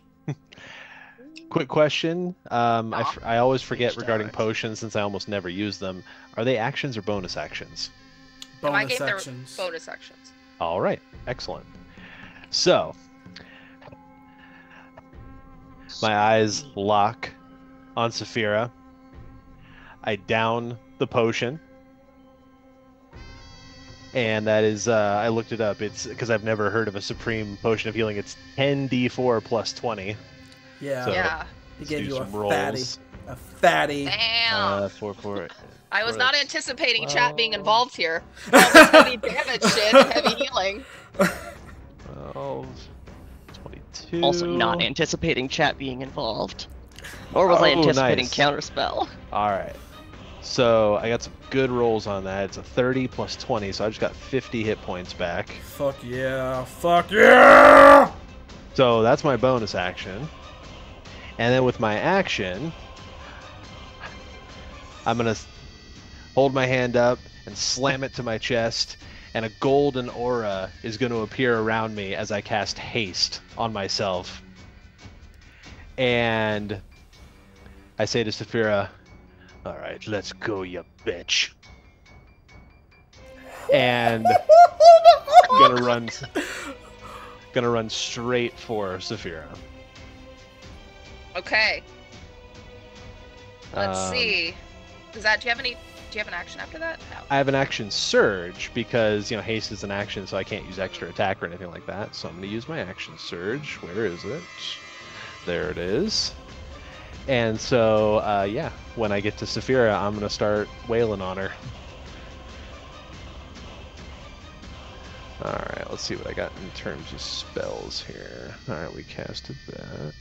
Quick question. I always forget Huge regarding stars. potions since I almost never use them. Are they actions or bonus actions? In my Bonus game, they're actions. bonus actions. All right, excellent. So, my eyes lock on Saphira. I down the potion. And that is, I looked it up. It's because I've never heard of a supreme potion of healing. It's 10d4 plus 20. Yeah. So, Yeah. He Let's gave do you a some rolls. fatty. A fatty. Damn. 4. I was four, not that's anticipating chat being 12. involved here. All this heavy damage shit and heavy healing. 12, 22. Also not anticipating chat being involved. Nor was I Oh, anticipating nice. counterspell. All right. So I got some good rolls on that. It's a 30 plus 20, so I just got 50 hit points back. Fuck yeah. Fuck yeah. So that's my bonus action. And then with my action, I'm going to hold my hand up and slam it to my chest, and a golden aura is going to appear around me as I cast haste on myself. And I say to Saphira, "All right, let's go, you bitch." And gonna run straight for Saphira. Okay. Let's Um, see. Do you have an action after that? No. I have an action surge because, haste is an action, so I can't use extra attack or anything like that. So I'm going to use my action surge. Where is it? There it is. And so, yeah, when I get to Saphira, I'm going to start wailing on her. Alright, let's see what I got in terms of spells here. Alright, we casted that.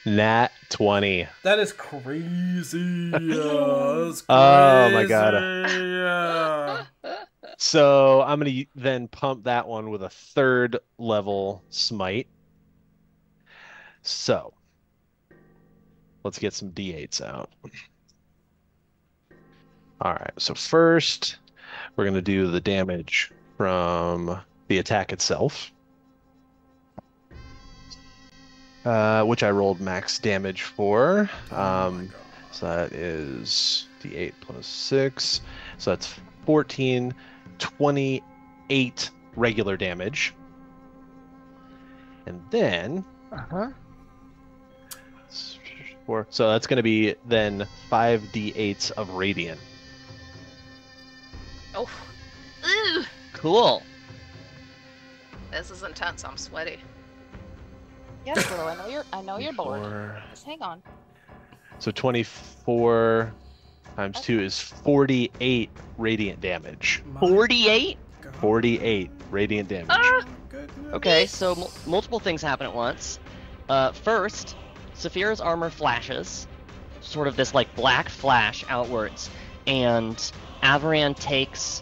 Nat 20. That is crazy. That's crazy. Oh my God. So I'm going to then pump that one with a 3rd level smite. So let's get some d8s out. All right, so first we're going to do the damage from the attack itself, which I rolled max damage for. Oh my God. So that is D8 plus 6. So that's 14, 28 regular damage. And then... So that's going to be then 5d8s of radiant. Oh. Ooh. Cool. This is intense. I'm sweaty. Yes, bro. I know you're bored. 24. Just hang on. So 24 times 2 is 48 radiant damage. My 48? God. 48 radiant damage. Ah! Goodness. Okay, so multiple things happen at once. First, Saphira's armor flashes, sort of this like black flash outwards, and Avaran takes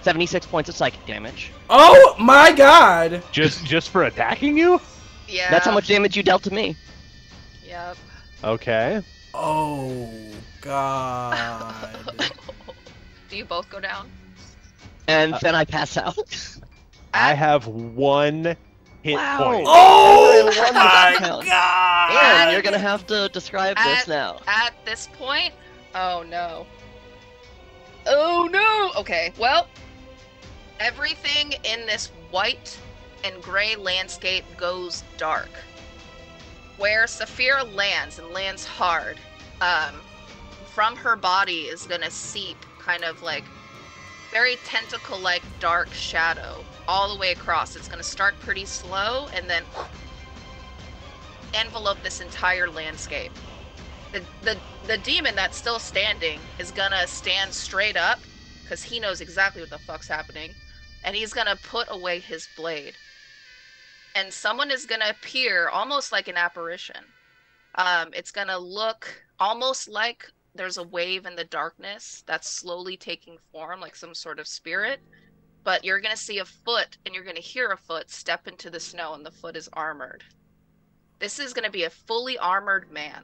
76 points of psychic damage. Oh my God. Just for attacking you? Yeah. That's how much damage you dealt to me. Yep. Okay. Oh God. Do you both go down? And then I pass out. I have 1 hit Wow. point. Oh Everyone won my this count. God. And you're gonna have to describe this now. At this point, oh no. Oh no! Okay, well, everything in this white and gray landscape goes dark. Where Saphira lands, and lands hard, from her body is gonna seep kind of like very tentacle-like dark shadow all the way across. It's gonna start pretty slow and then envelope this entire landscape. The demon that's still standing is gonna stand straight up because he knows exactly what the fuck's happening, and he's gonna put away his blade. And someone is gonna appear almost like an apparition. It's gonna look almost like there's a wave in the darkness that's slowly taking form, like some sort of spirit. But you're gonna see a foot, and you're gonna hear a foot step into the snow, and the foot is armored. This is gonna be a fully armored man.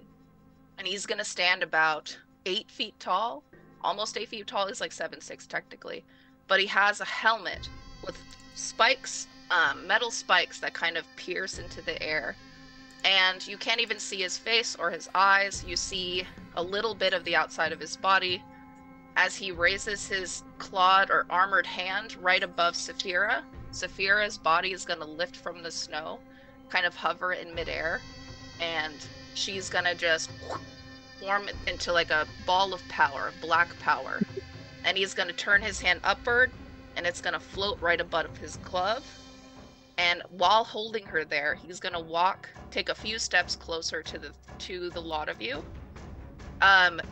And he's gonna stand about 8 feet tall. Almost 8 feet tall. He's like 7'6" technically. But he has a helmet with spikes, metal spikes that kind of pierce into the air. And you can't even see his face or his eyes. You see a little bit of the outside of his body as he raises his clawed or armored hand right above Saphira. Saphira's body is gonna lift from the snow, kind of hover in midair, and she's gonna just form into like a ball of power, black power. And he's gonna turn his hand upward, and it's gonna float right above his glove. And while holding her there, he's gonna take a few steps closer to the lot of you.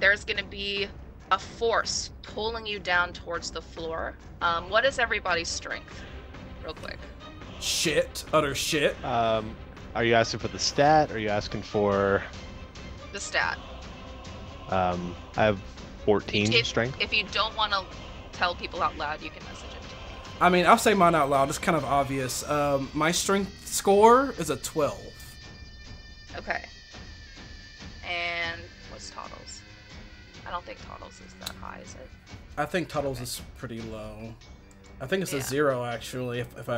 There's gonna be a force pulling you down towards the floor. What is everybody's strength? Real quick. Shit. Utter shit. Are you asking for the stat? Or are you asking for... The stat. I have 14 strength. If you don't want to tell people out loud, you can message it to me. I mean, I'll say mine out loud. It's kind of obvious. My strength score is a 12. Okay. And what's Toddles? I don't think Toddles is that high, is it? I think Tuttle's is pretty low. I think it's Yeah. a 0 actually. If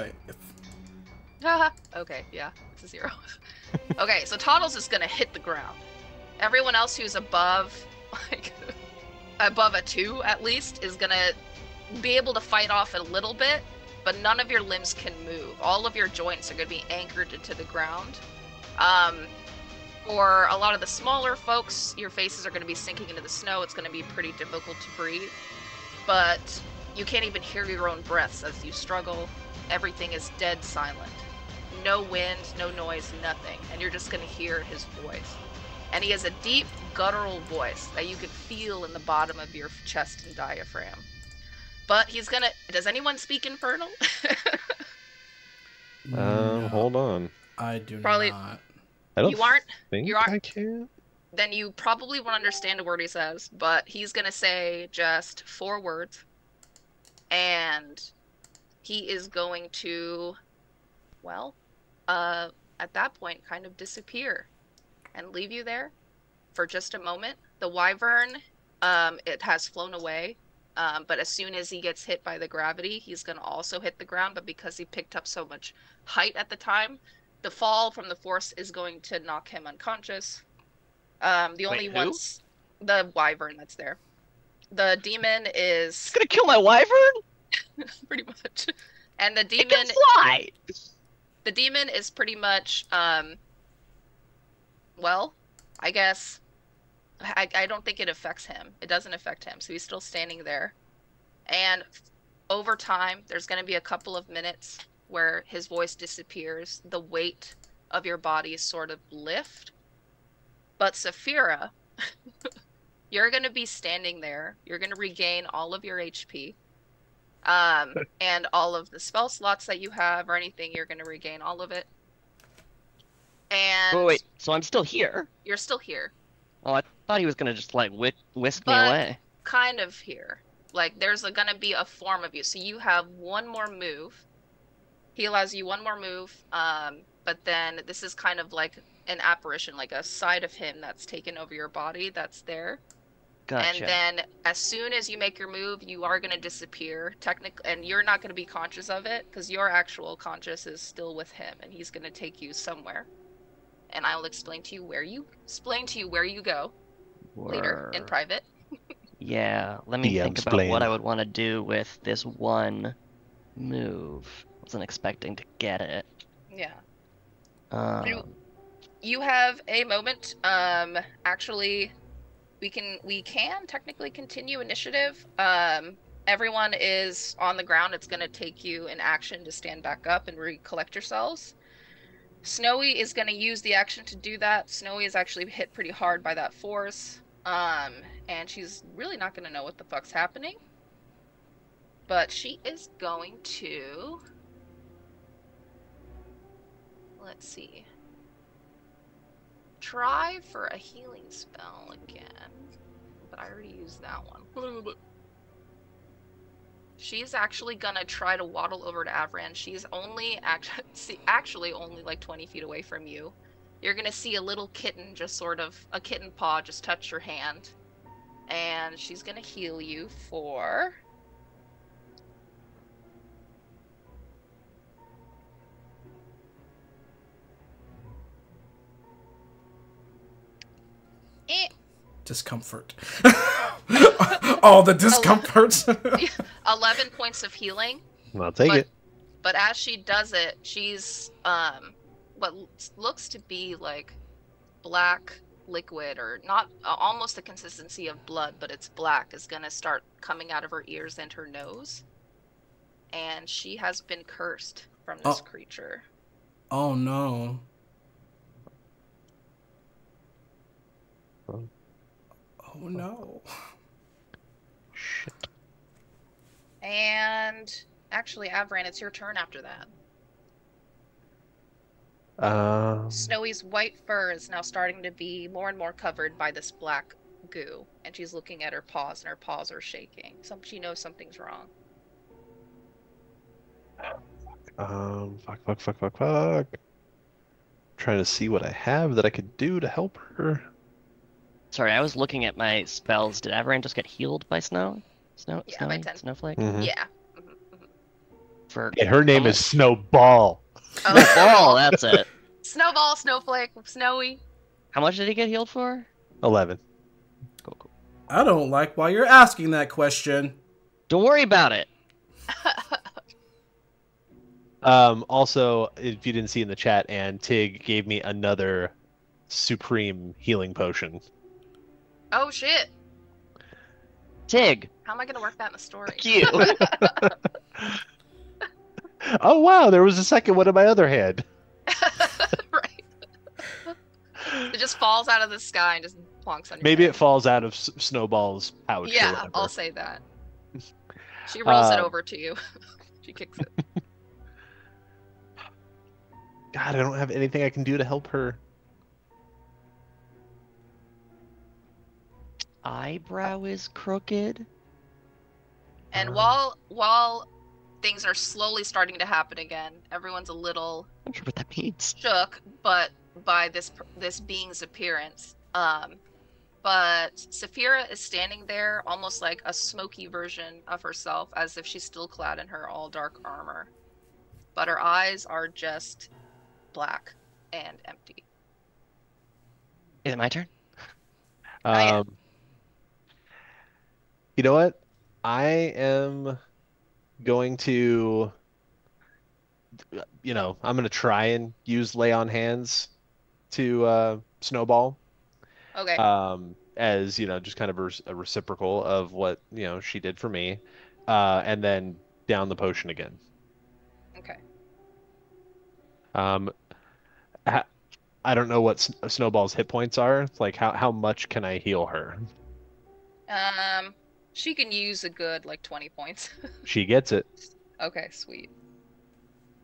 Okay, yeah, it's a 0. Okay, so Toddles is gonna hit the ground. Everyone else who's above, like, above a 2 at least, is gonna be able to fight off a little bit, but none of your limbs can move. All of your joints are gonna be anchored into the ground. For a lot of the smaller folks, your faces are gonna be sinking into the snow. It's gonna be pretty difficult to breathe, but you can't even hear your own breaths as you struggle. Everything is dead silent. No wind, no noise, nothing. And you're just gonna hear his voice. And he has a deep, guttural voice that you can feel in the bottom of your chest and diaphragm. But he's gonna... Does anyone speak Infernal? no, Hold on. I do Probably- not. I don't You aren't? think you aren't- I can. Then you probably won't understand a word he says, but he's gonna say just 4 words. And he is going to, well, at that point, kind of disappear and leave you there for just a moment. The wyvern it has flown away. But as soon as he gets hit by the gravity, he's going to also hit the ground. But because he picked up so much height at the time, the fall from the force is going to knock him unconscious. The only who? ones, the wyvern that's there. The demon is It's gonna kill my wyvern? pretty much, and the It can demon, fly! the demon is pretty much, well, I guess, I don't think it affects him. It doesn't affect him, so he's still standing there. And over time, there's going to be a couple of minutes where his voice disappears, the weight of your body sort of lift. But Saphira, you're going to be standing there. You're going to regain all of your HP. And all of the spell slots that you have or anything, you're going to regain all of it. And Wait, so I'm still here? you're still here. Oh, I thought he was gonna just, like, whisk me But- away. Kind of here. Like, there's going to be a form of you. So you have one more move. He allows you one more move. But then this is kind of like an apparition, like a side of him that's taken over your body that's there. Gotcha. And then as soon as you make your move, you are going to disappear, technically, and you're not going to be conscious of it because your actual conscious is still with him, and he's going to take you somewhere. And I will explain to you where you go later in Word. private. Yeah, let me DM think about explain. what I would want to do with this one move. Wasn't expecting to get it. Yeah. Um, You have a moment. Actually, we can technically continue initiative. Everyone is on the ground. It's going to take you an action to stand back up and recollect yourselves. Snowy is going to use the action to do that. Snowy is actually hit pretty hard by that force. And she's really not going to know what the fuck's happening. But she is going to... Let's see. Try for a healing spell again. But I already used that one. She's actually gonna try to waddle over to Avran. She's only actually only like 20 feet away from you. You're gonna see a little kitten, just sort of a kitten paw, just touch your hand, and she's gonna heal you for. Discomfort. All the discomforts. 11 points of healing. I'll take But- it. But as she does it, she's what looks to be like black liquid, or not almost the consistency of blood, but it's black, is gonna start coming out of her ears and her nose. And she has been cursed from this creature. Oh no. Oh no. Shit. And actually, Avran, it's your turn after that. Snowy's white fur is now starting to be more and more covered by this black goo, and she's looking at her paws, and her paws are shaking. She knows something's wrong. Fuck. Trying to see what I have that I could do to help her. sorry, I was looking at my spells. Did Avaran just get healed by snow? Yeah, by 10. Snowflake? Mhm. Yeah. For Yeah, her name is Snowball. Snowball, that's it. Snowball, Snowflake, Snowy. How much did he get healed for? 11. Cool. I don't like why you're asking that question. Don't worry about it. Also, if you didn't see in the chat, and Tig gave me another supreme healing potion. Oh shit! Tig, How am I gonna work that in the story? fuck you. Oh wow, there was a second one in my other hand. Right. It just falls out of the sky and just plonks on your Maybe head. it falls out of Snowball's pouch. or Yeah, whatever. I'll say that. She rolls it Uh, over to you. She kicks it. God, I don't have anything I can do to help her. Eyebrow is crooked. And while things are slowly starting to happen again, everyone's a little I'm not sure what that means. shook, but by this being's appearance. but Saphira is standing there almost like a smoky version of herself, as if she's still clad in her all dark armor. But her eyes are just black and empty. Is it my turn? yeah. You know what? I am going to, I'm going to try and use lay on hands to Snowball. Okay. As, just kind of a reciprocal of what, she did for me. And then down the potion again. Okay. I don't know what Snowball's hit points are. Like, how much can I heal her? She can use a good, 20 points. She gets it. Okay, sweet.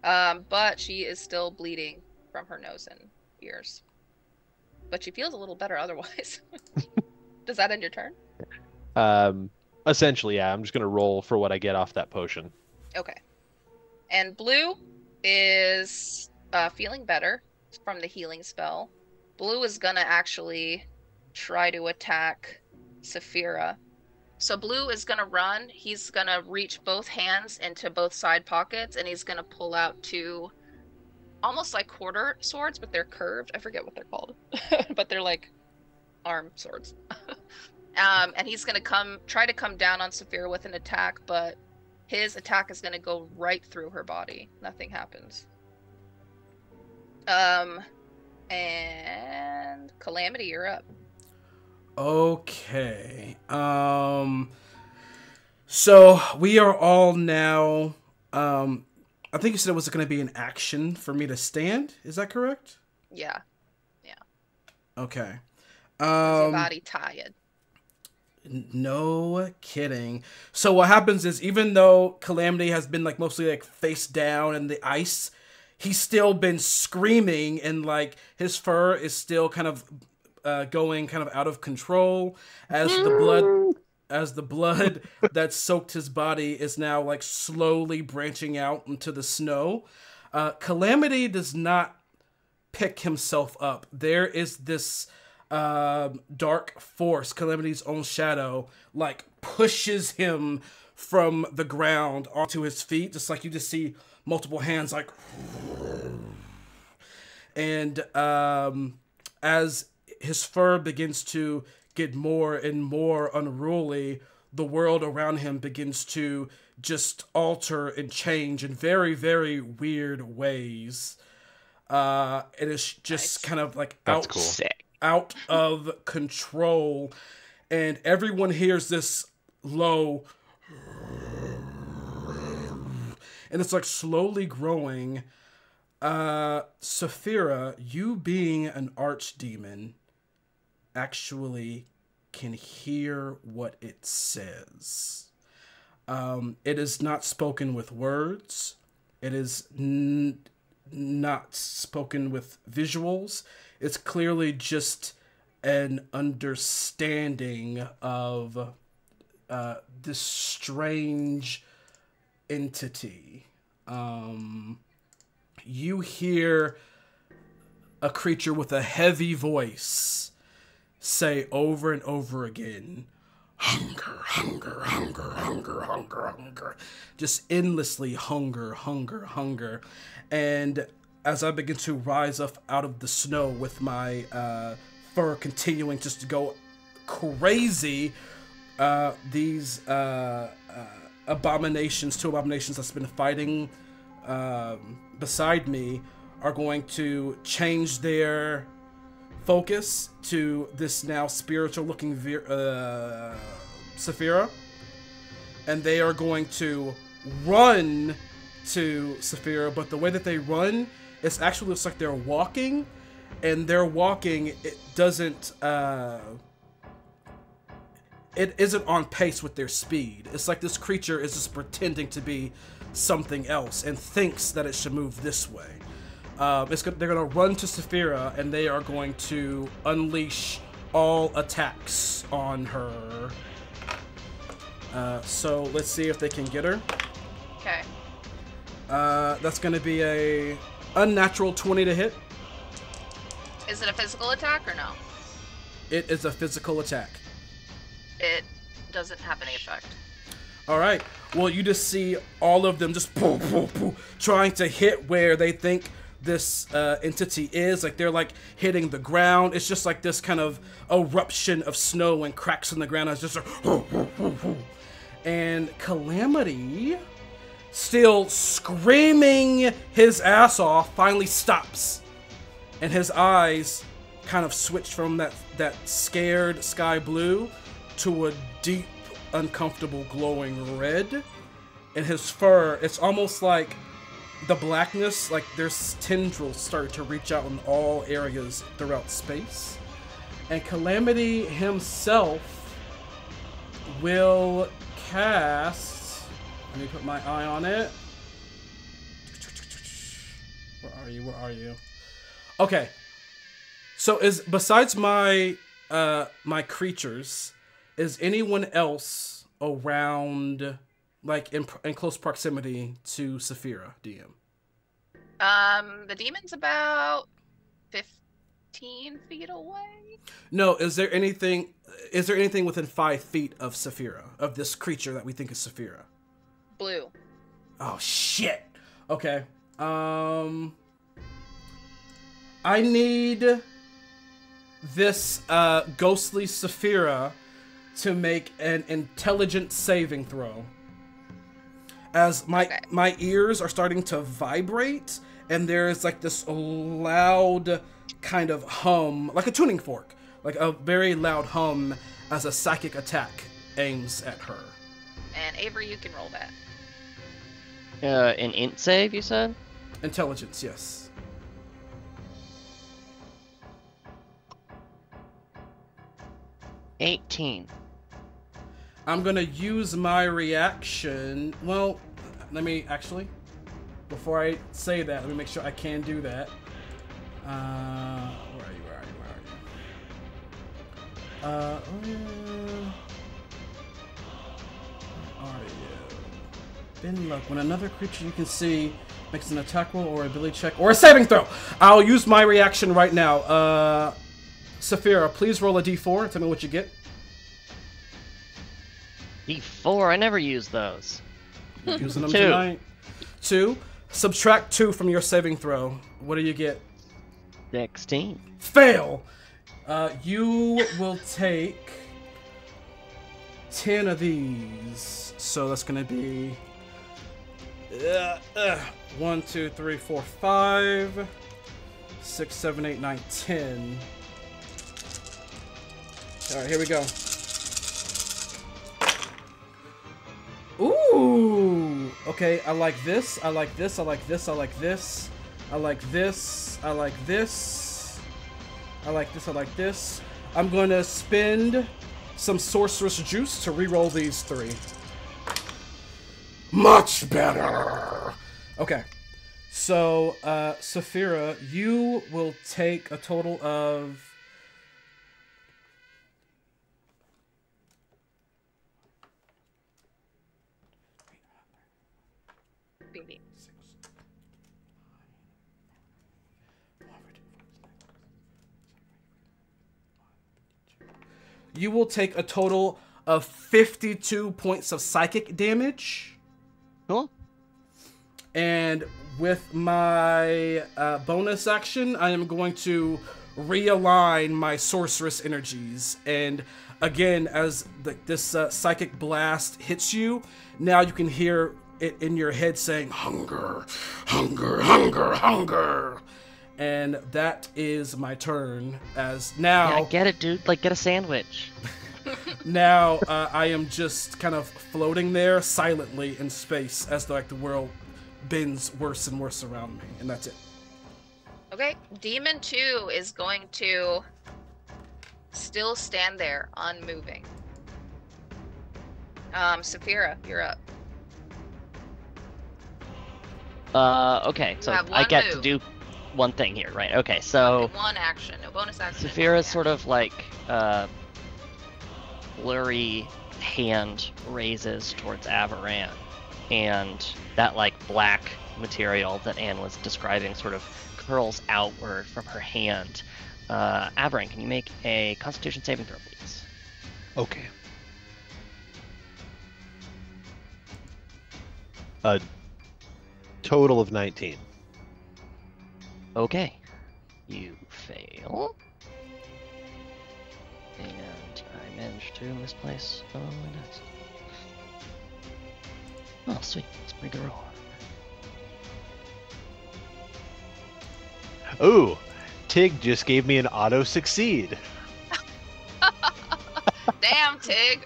But she is still bleeding from her nose and ears. But she feels a little better otherwise. Does that end your turn? Essentially, yeah. I'm just gonna roll for what I get off that potion. Okay. And Blue is feeling better from the healing spell. Blue is gonna actually try to attack Saphira. So Blue is gonna run. He's gonna reach both hands into both side pockets, and he's gonna pull out two almost like quarter swords, but they're curved. I forget what they're called. But they're like arm swords. And he's gonna try to come down on Saphira with an attack, but his attack is gonna go right through her body. Nothing happens. And Calamity, you're up. Okay. So we are all now. I think you said it was going to be an action for me to stand. Is that correct? Yeah. Okay. Is your body tired? No kidding. So what happens is, even though Calamity has been mostly face down in the ice, he's still been screaming, and his fur is still kind of going kind of out of control as the blood that soaked his body is now slowly branching out into the snow. Calamity does not pick himself up. There is this dark force, Calamity's own shadow, pushes him from the ground onto his feet, just you just see multiple hands and as his fur begins to get more and more unruly, the world around him begins to just alter and change in very, very weird ways. It is just kind of out of control, and everyone hears this low, and it's slowly growing. Saphira, you being an archdemon, actually can hear what it says. It is not spoken with words. It is not spoken with visuals. It's clearly just an understanding of this strange entity. You hear a creature with a heavy voice say over and over again, hunger, hunger, hunger, hunger, hunger, hunger. Just endlessly hunger, hunger, hunger. And as I begin to rise up out of the snow with my fur continuing just to go crazy, these two abominations that's been fighting beside me are going to change their focus to this now spiritual looking Saphira, and they are going to run to Saphira, but the way that they run, it actually looks like they're walking, and their walking, it isn't on pace with their speed. It's like this creature is just pretending to be something else and thinks that it should move this way. They're going to run to Saphira, and they are going to unleash all attacks on her. So let's see if they can get her. Okay. That's going to be a unnatural 20 to hit. Is it a physical attack or no? It is a physical attack. It doesn't have any effect. All right. Well, you just see all of them just poof, poof, poof, trying to hit where they think this entity is. Like, they're like hitting the ground. It's just like this kind of eruption of snow and cracks in the ground. It's just and Calamity, still screaming his ass off, finally stops, and his eyes kind of switch from that scared sky blue to a deep, uncomfortable glowing red. And his fur, it's almost like the blackness, like there's tendrils start to reach out in all areas throughout space. And Calamity himself will cast, let me put my eye on it. Where are you? Okay. So besides my my creatures, is anyone else around, like in close proximity to Saphira, DM? The demon's about 15 feet away. No, is there anything within 5 feet of Saphira, of this creature that we think is Saphira? Blue. Oh shit. Okay. I need this ghostly Saphira to make an intelligence saving throw. As my ears are starting to vibrate, and there's like this loud kind of hum, like a tuning fork, like a very loud hum as a psychic attack aims at her. And Avery, you can roll that. An int save, you said? Intelligence, yes. $18. I'm gonna use my reaction. Well, let me actually, before I say that, let me make sure I can do that. Where are you? Where are you? Then look, when another creature you can see makes an attack roll or ability check or a saving throw, I'll use my reaction right now. Saphira, please roll a d4 and tell me what you get. D4, I never use those. Using them tonight. 2. Subtract 2 from your saving throw. What do you get? 16. Fail! You will take 10 of these. So that's going to be 1, 2, 3, 4, 5, 6, 7, 8, 9, 10. Alright, here we go. Ooh! Okay, I like this, I like this, I like this, I like this. I like this, I like this. I like this, I like this. I'm going to spend some sorceress juice to reroll these 3. Much better! Okay. So, Saphira, you will take a total of... You will take a total of 52 points of psychic damage. Cool. And with my bonus action, I am going to realign my sorceress energies. And again, as this psychic blast hits you, now you can hear it in your head saying, hunger, hunger, hunger, hunger. And that is my turn, as now... Yeah, I get it, dude. Like, get a sandwich. Now, I am just kind of floating there silently in space as the world bends worse and worse around me. And that's it. Okay, Demon 2 is going to still stand there, unmoving. Saphira, you're up. Okay, so have I one get move. to do one thing here, right? Okay, so One action, no bonus action. Saphira's sort of like blurry hand raises towards Avaran, and that like black material that Anne was describing sort of curls outward from her hand, Averin, can you make a Constitution saving throw, please? Okay. A total of 19. Okay. You fail. And I managed to misplace. Oh, that's. Oh, sweet. That's a pretty good roll. Ooh, Tig just gave me an auto succeed. Damn, Tig.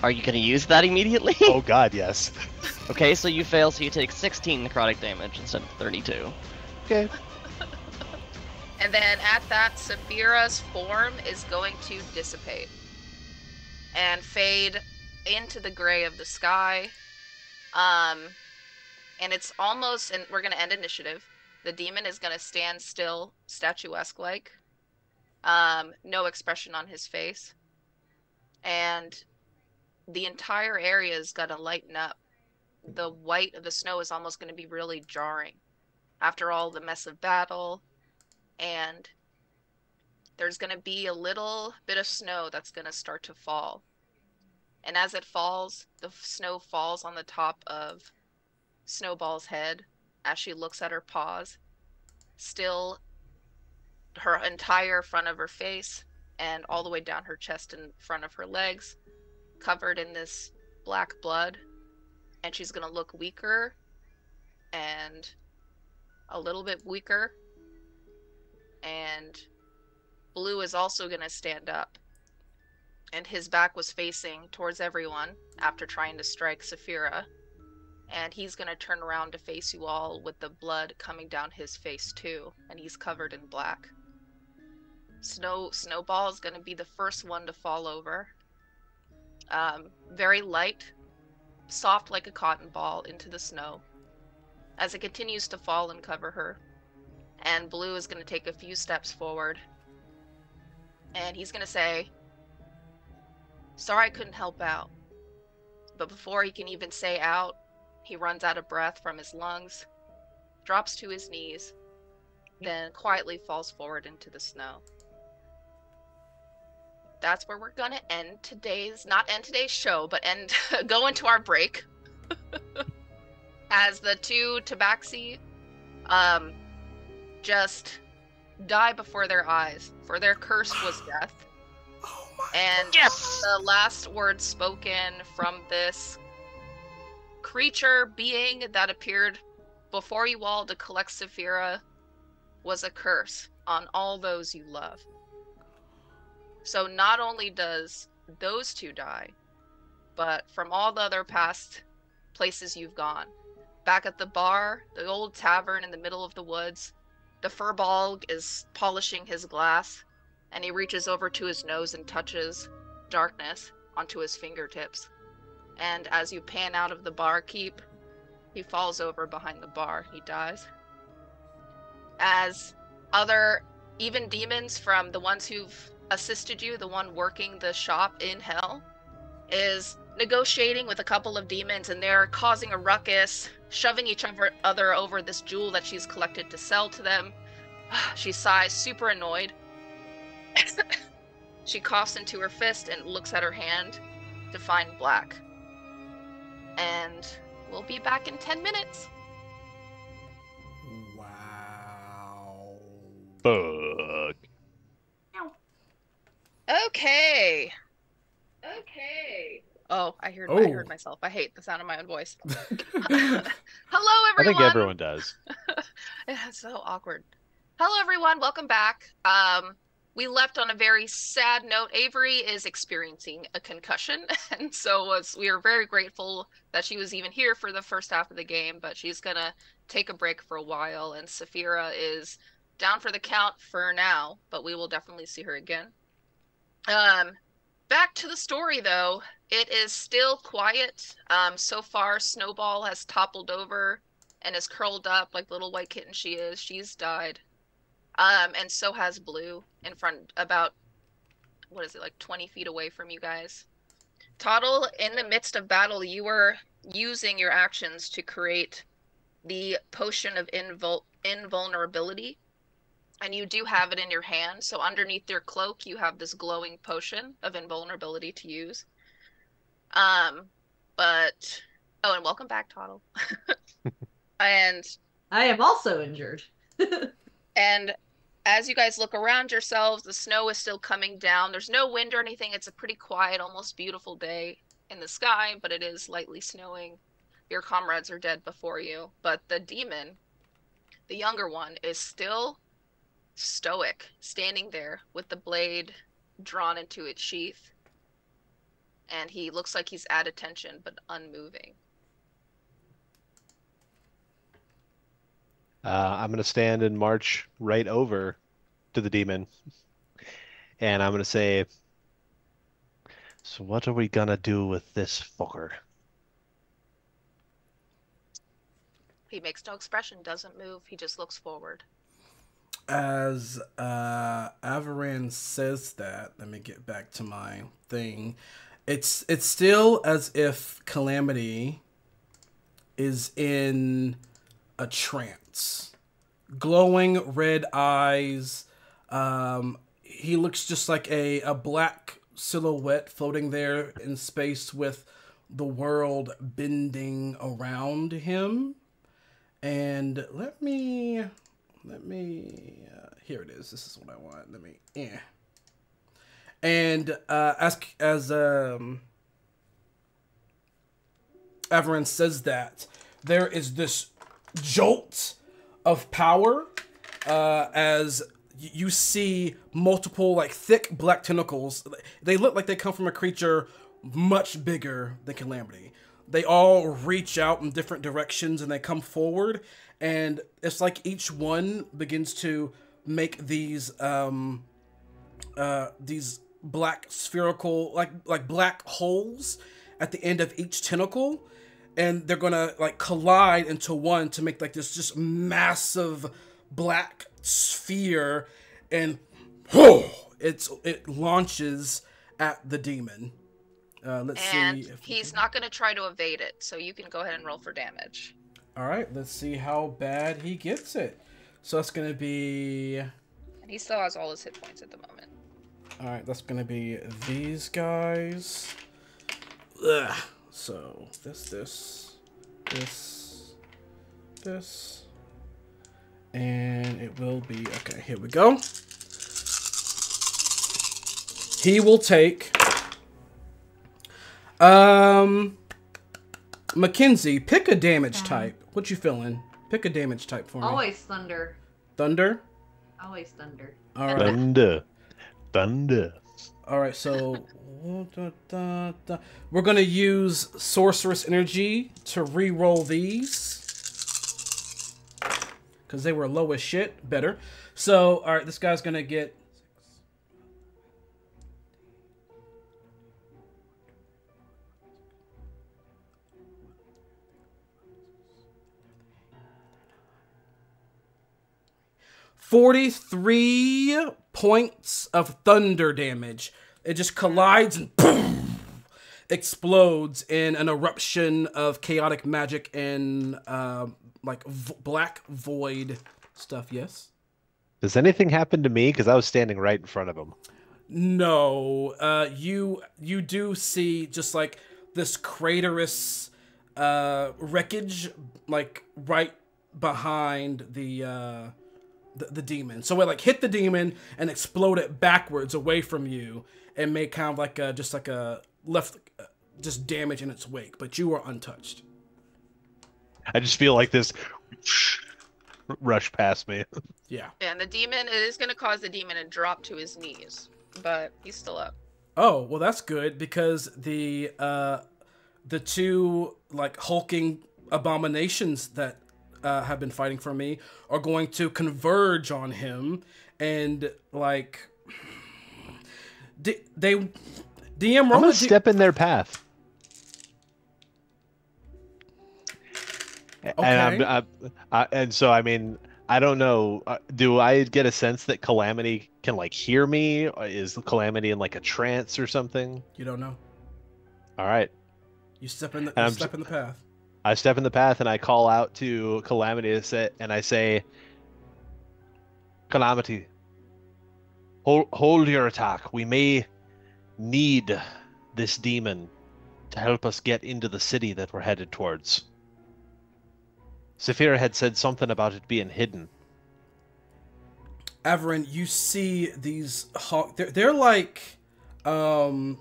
Are you going to use that immediately? Oh god, yes. Okay, so you fail, so you take 16 necrotic damage instead of 32. Okay. And then at that, Saphira's form is going to dissipate and fade into the gray of the sky. And it's almost, and we're going to end initiative. The demon is going to stand still, statuesque-like. No expression on his face. And the entire area is going to lighten up. The white of the snow is almost going to be really jarring after all the mess of battle. And there's going to be a little bit of snow that's going to start to fall. And as it falls, the snow falls on the top of Snowball's head as she looks at her paws. Still, her entire front of her face and all the way down her chest and front of her legs covered in this black blood. And she's going to look weaker and a little bit weaker. And Blue is also going to stand up. And his back was facing towards everyone after trying to strike Saphira. And he's going to turn around to face you all with the blood coming down his face too. And he's covered in black. Snowball is going to be the first one to fall over. Very light, soft like a cotton ball into the snow. As it continues to fall and cover her. And Blue is going to take a few steps forward. And he's going to say, "Sorry I couldn't help out." But before he can even say out, he runs out of breath from his lungs, drops to his knees, then quietly falls forward into the snow. That's where we're gonna end today's, not end today's show, but go into our break. As the two Tabaxi, just die before their eyes, for their curse was death. Oh my And Yes! the last words spoken from this creature being that appeared before you all to collect Saphira was a curse on all those you love. So not only does those two die, but from all the other past places you've gone. Back at the bar, the old tavern in the middle of the woods, the Furbolg is polishing his glass, and he reaches over to his nose and touches darkness onto his fingertips. And as you pan out of the barkeep, he falls over behind the bar. He dies. As other, even demons from the ones who've assisted you, the one working the shop in hell, is negotiating with a couple of demons, and they're causing a ruckus, shoving each other over this jewel that she's collected to sell to them. She sighs, super annoyed. She coughs into her fist and looks at her hand to find black. And we'll be back in 10 minutes. Wow. Fuck. Okay. Oh, I heard myself. I hate the sound of my own voice. Hello, I everyone. think everyone does. It's so awkward. Hello, everyone. Welcome back. We left on a very sad note. Avery is experiencing a concussion, and so we are very grateful that she was even here for the first half of the game, but she's gonna take a break for a while, and Saphira is down for the count for now, but we will definitely see her again. Back to the story, though. It is still quiet. So far, Snowball has toppled over and is curled up like little white kitten she is. She's died. And so has Blue in front, about, 20 feet away from you guys. Toddle, in the midst of battle, you were using your actions to create the potion of invulnerability, and you do have it in your hand. So underneath your cloak, you have this glowing potion of invulnerability to use. But oh, and welcome back, Toddle. And I am also injured. and as you guys look around yourselves, the snow is still coming down. There's no wind or anything. It's a pretty quiet, almost beautiful day in the sky, but it is lightly snowing. Your comrades are dead before you, but the demon, the younger one, is still stoic, standing there with the blade drawn into its sheath. And he looks like he's at attention, but unmoving. I'm going to stand and march right over to the demon. And I'm going to say, so what are we going to do with this fucker? He makes no expression, doesn't move. He just looks forward. As Avaran says that, let me get back to my thing. It's still as if Calamity is in a trance. Glowing red eyes. He looks just like a black silhouette floating there in space with the world bending around him. And let me here it is. This is what I want. And as Avaran says that, there is this jolt of power as you see multiple like thick black tentacles. They look like they come from a creature much bigger than Calamity. They all reach out in different directions and they come forward, and it's like each one begins to make these black spherical like black holes at the end of each tentacle, and they're gonna like collide into one to make like this just massive black sphere, and it launches at the demon. Let's and see if he's not going to try to evade it, so you can go ahead and roll for damage. All right, let's see how bad he gets it. So that's going to be... And he still has all his hit points at the moment. All right, that's going to be these guys. Ugh. So this, and it will be... Okay, here we go. He will take... Mackenzie, pick a damage type. What you feeling? Pick a damage type for me. Always thunder. Thunder? Always thunder. All right. Thunder. All right, so we're going to use Sorceress Energy to re-roll these. Because they were low as shit. Better. So, all right, this guy's going to get... 43 points of thunder damage. It just collides and boom, explodes in an eruption of chaotic magic and like black void stuff. Yes. Does anything happen to me? Because I was standing right in front of him. No, you do see just like this craterous wreckage, like right behind the demon. So it like hit the demon and exploded backwards away from you and made kind of like just a left just damage in its wake, but you were untouched. I just feel like this rush past me. Yeah. And the demon, it is going to cause the demon to drop to his knees, but he's still up. Oh, well that's good, because the two like hulking abominations that have been fighting for me are going to converge on him, and like they DM I'm gonna step in their path. Okay. And so I mean, I don't know. Do I get a sense that Calamity can like hear me? Is Calamity in like a trance or something? You don't know. All right. You step in the path. I step in the path and I call out to Calamity and I say, Calamity, hold your attack. We may need this demon to help us get into the city that we're headed towards. Saphira had said something about it being hidden. Averin, you see these hawk. They're like touching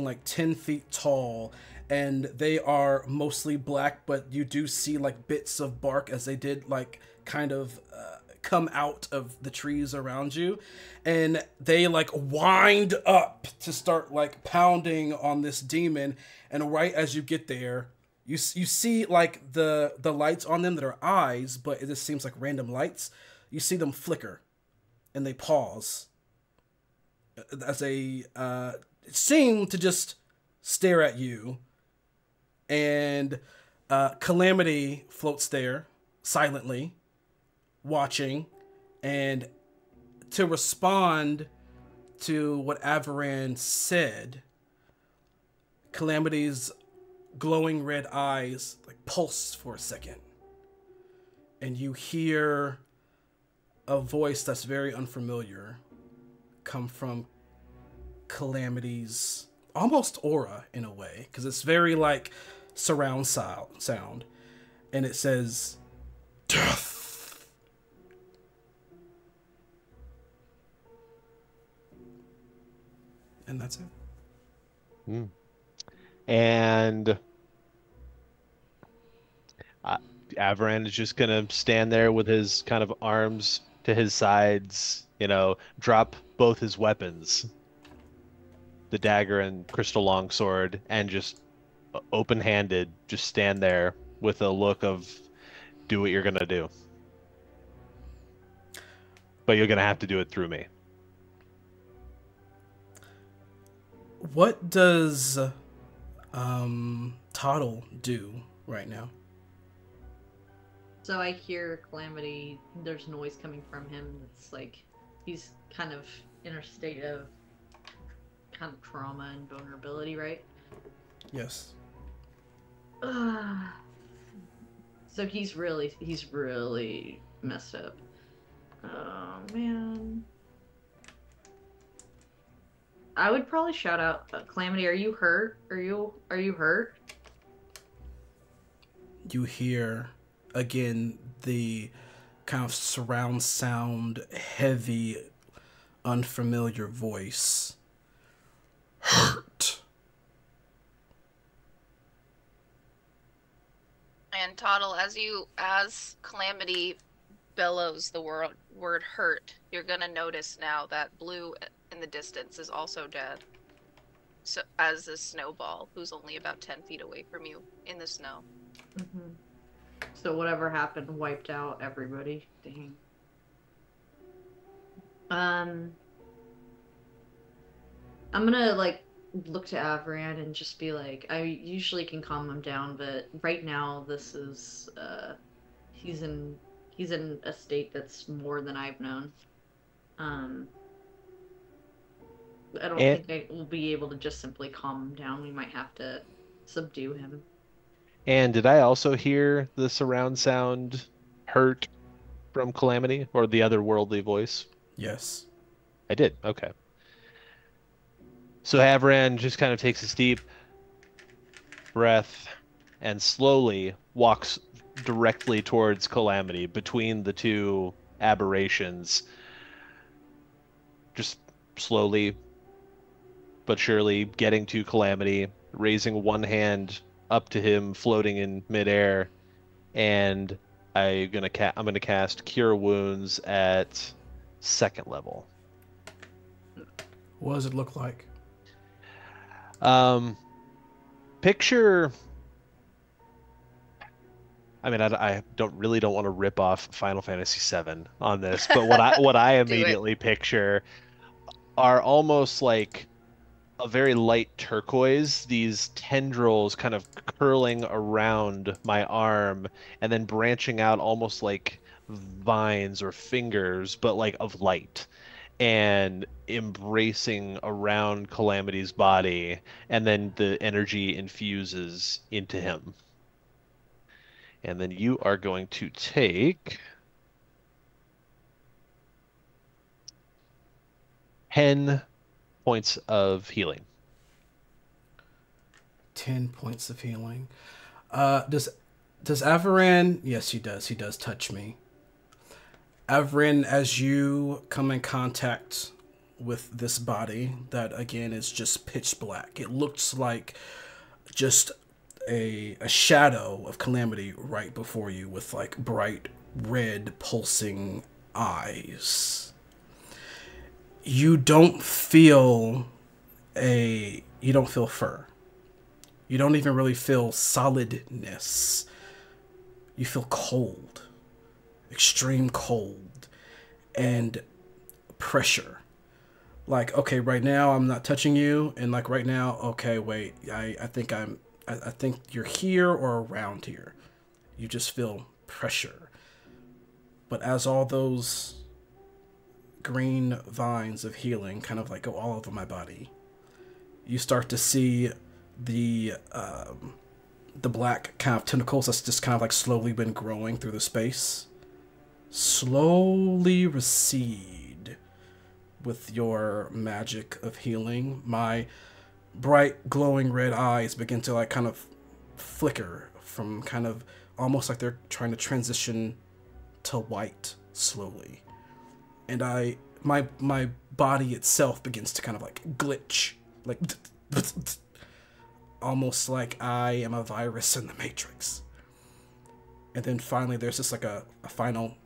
like 10 feet tall, and they are mostly black, but you do see like bits of bark as they did like kind of come out of the trees around you, and they like wind up to start like pounding on this demon. And right as you get there, you see like the lights on them that are eyes, but it just seems like random lights. You see them flicker, and they pause as they seem to just stare at you. And Calamity floats there silently, watching, and to respond to what Avaran said, Calamity's glowing red eyes like pulse for a second, and you hear a voice that's very unfamiliar come from Calamity's almost aura in a way, because it's very like surround sound, and it says, "Death." And that's it. Mm. And Avaran is just gonna stand there with his kind of arms to his sides, drop both his weapons, the dagger and crystal longsword, and just open-handed, just stand there with a look of, do what you're gonna do. But you're gonna have to do it through me. What does Toddle do right now? So I hear Calamity, there's noise coming from him. It's like he's kind of in a state of kind of trauma and vulnerability, right? Yes. So he's really messed up. Oh man. I would probably shout out, Calamity, are you hurt? Are you hurt? You hear again the kind of surround sound, heavy, unfamiliar voice. Hurt. And Toddle, as Calamity bellows the word hurt, you're gonna notice now that Blue in the distance is also dead. So as is Snowball, who's only about 10 feet away from you in the snow. Mm-hmm. So whatever happened wiped out everybody. Dang. I'm gonna like look to Avran and just be like, I usually can calm him down, but right now this is he's in a state that's more than I've known. I don't think I will be able to just simply calm him down. We might have to subdue him. And did I also hear the surround sound hurt from Calamity, or the otherworldly voice? Yes. I did. Okay. So Havran just kind of takes a deep breath and slowly walks directly towards Calamity between the two aberrations. Just slowly but surely getting to Calamity, raising one hand up to him, floating in midair, and I'm gonna cast Cure Wounds at 2nd level. What does it look like? Picture. I mean, I don't want to rip off Final Fantasy VII on this, but what I immediately picture are almost like a very light turquoise, these tendrils kind of curling around my arm and then branching out almost like vines or fingers, but like of light, and embracing around Calamity's body, and then the energy infuses into him. And then you are going to take 10 points of healing. 10 points of healing. Does Avaran? Yes, he does. He does touch me. Avaran, as you come in contact with this body that again is just pitch black, it looks like just a shadow of Calamity right before you with like bright red pulsing eyes. You don't feel fur. You don't even really feel solidness. You feel cold. Extreme cold. And pressure. Like, okay, right now I'm not touching you, and like right now, okay, wait, I think you're here or around here. You just feel pressure. But as all those green vines of healing kind of like go all over my body, you start to see the black kind of tentacles that's just kind of like slowly been growing through the space slowly recede with your magic of healing. My bright glowing red eyes begin to like kind of flicker from kind of almost like they're trying to transition to white slowly, and my body itself begins to kind of like glitch, like almost like I am a virus in the Matrix. And then finally there's just like a final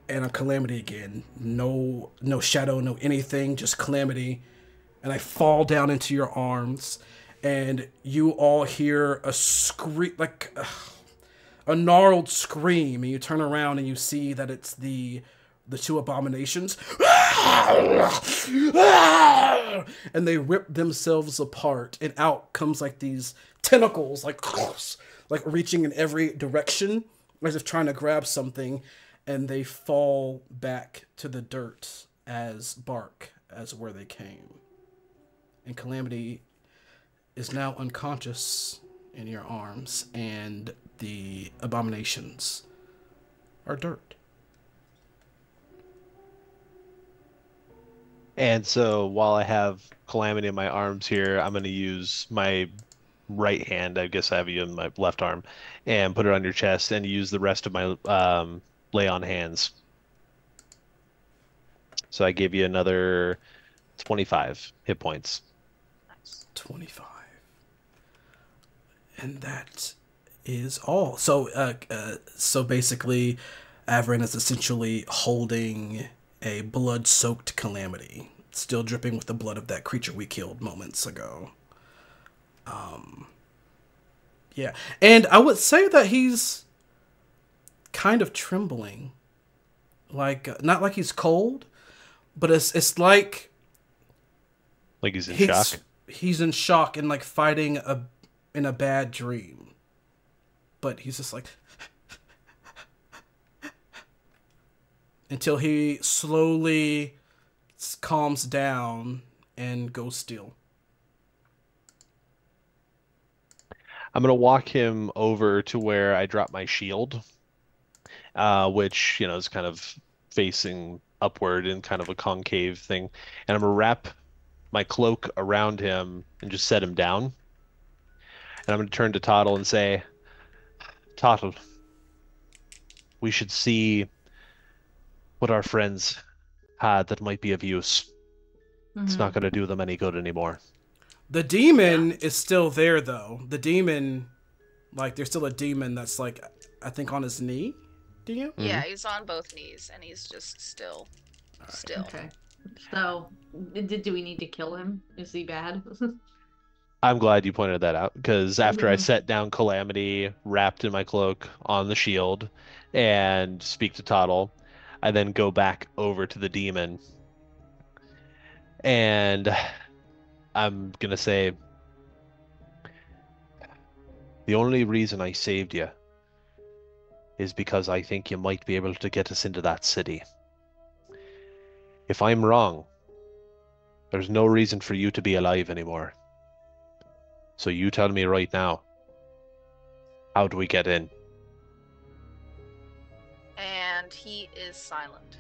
and a Calamity again. No shadow, no anything, just Calamity. And I fall down into your arms, and you all hear a scream, like a gnarled scream, and you turn around and you see that it's the two abominations. And they rip themselves apart, and out comes like these tentacles, like reaching in every direction, as if trying to grab something, and they fall back to the dirt as bark, as where they came. And Calamity is now unconscious in your arms, and the abominations are dirt. And so while I have Calamity in my arms here, I'm going to use my right hand, I guess I have you in my left arm, and put it on your chest and use the rest of my lay on hands. So I give you another 25 hit points. Nice. 25. And that is all. So so basically Avaran is essentially holding a blood-soaked Calamity, still dripping with the blood of that creature we killed moments ago. Yeah. And I would say that he's kind of trembling. Like, not like he's cold, but it's like he's in shock. He's in shock and like fighting in a bad dream. But he's just like until he slowly calms down and goes still. I'm going to walk him over to where I drop my shield, which, is kind of facing upward in kind of a concave thing. And I'm going to wrap my cloak around him and just set him down. And I'm going to turn to Tottle and say, Tottle, we should see what our friends had that might be of use. It's not going to do them any good anymore. The demon is still there, though. The demon, like, there's still a demon that's, like, I think on his knee. Do you? Yeah, he's on both knees, and he's just still. Okay. So, do we need to kill him? Is he bad? I'm glad you pointed that out, because after I set down Calamity, wrapped in my cloak on the shield, and speak to Tottle, I then go back over to the demon. And I'm going to say, the only reason I saved you is because I think you might be able to get us into that city. If I'm wrong, there's no reason for you to be alive anymore. So you tell me right now, How do we get in? And he is silent.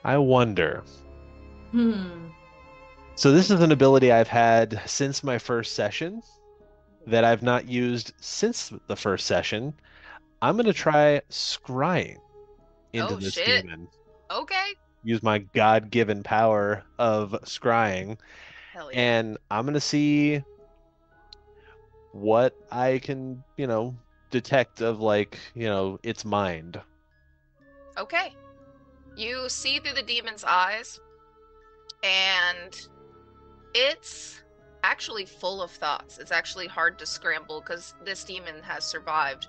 I wonder. Hmm. So this is an ability I've had since my first session that I've not used since the first session. I'm gonna try scrying into Oh this shit. demon. Okay. Use my God-given power of scrying, Hell yeah. and I'm gonna see what I can, detect of its mind. Okay. You see through the demon's eyes, and it's actually full of thoughts. It's actually hard to scramble because this demon has survived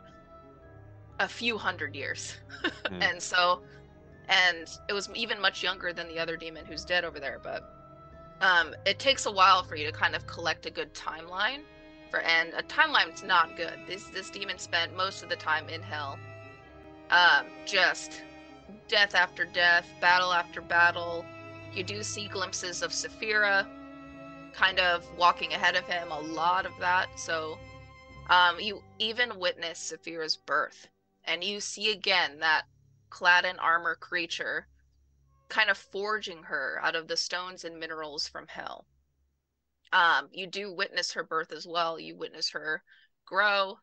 a few hundred years. Hmm. And it was even much younger than the other demon who's dead over there, but it takes a while for you to kind of collect a good timeline. And a timeline's not good. This demon spent most of the time in hell. Just death after death, battle after battle. You do see glimpses of Saphira kind of walking ahead of him, a lot of that. So you even witness Saphira's birth. And you see again that clad in armor creature kind of forging her out of the stones and minerals from hell. You do witness her birth as well. You witness her grow,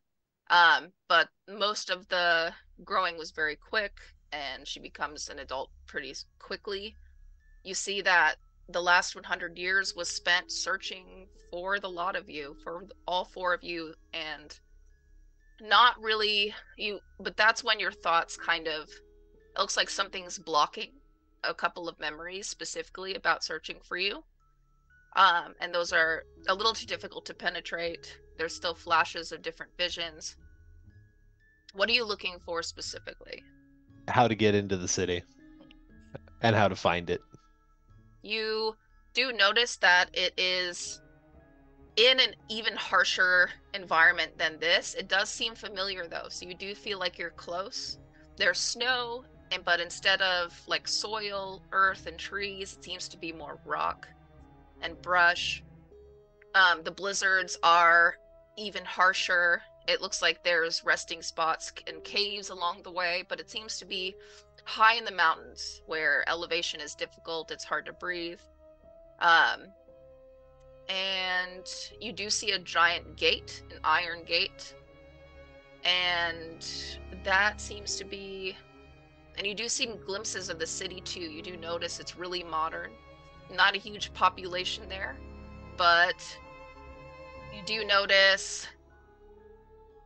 but most of the growing was very quick, and she becomes an adult pretty quickly. You see that the last 100 years was spent searching for the lot of you, for all four of you, and not really you, but that's when your thoughts kind of, it looks like something's blocking a couple of memories specifically about searching for you. And those are a little too difficult to penetrate. There's still flashes of different visions. What are you looking for specifically? How to get into the city and how to find it. You do notice that it is in an even harsher environment than this. It does seem familiar though, so you do feel like you're close. There's snow, but instead of like soil, earth, and trees, it seems to be more rock and brush. The blizzards are even harsher. It looks like there's resting spots and caves along the way, but it seems to be high in the mountains where elevation is difficult. It's hard to breathe. And you do see a giant gate, an iron gate. And that seems to be... And you do see glimpses of the city too. You do notice it's really modern. Not a huge population there, but you do notice...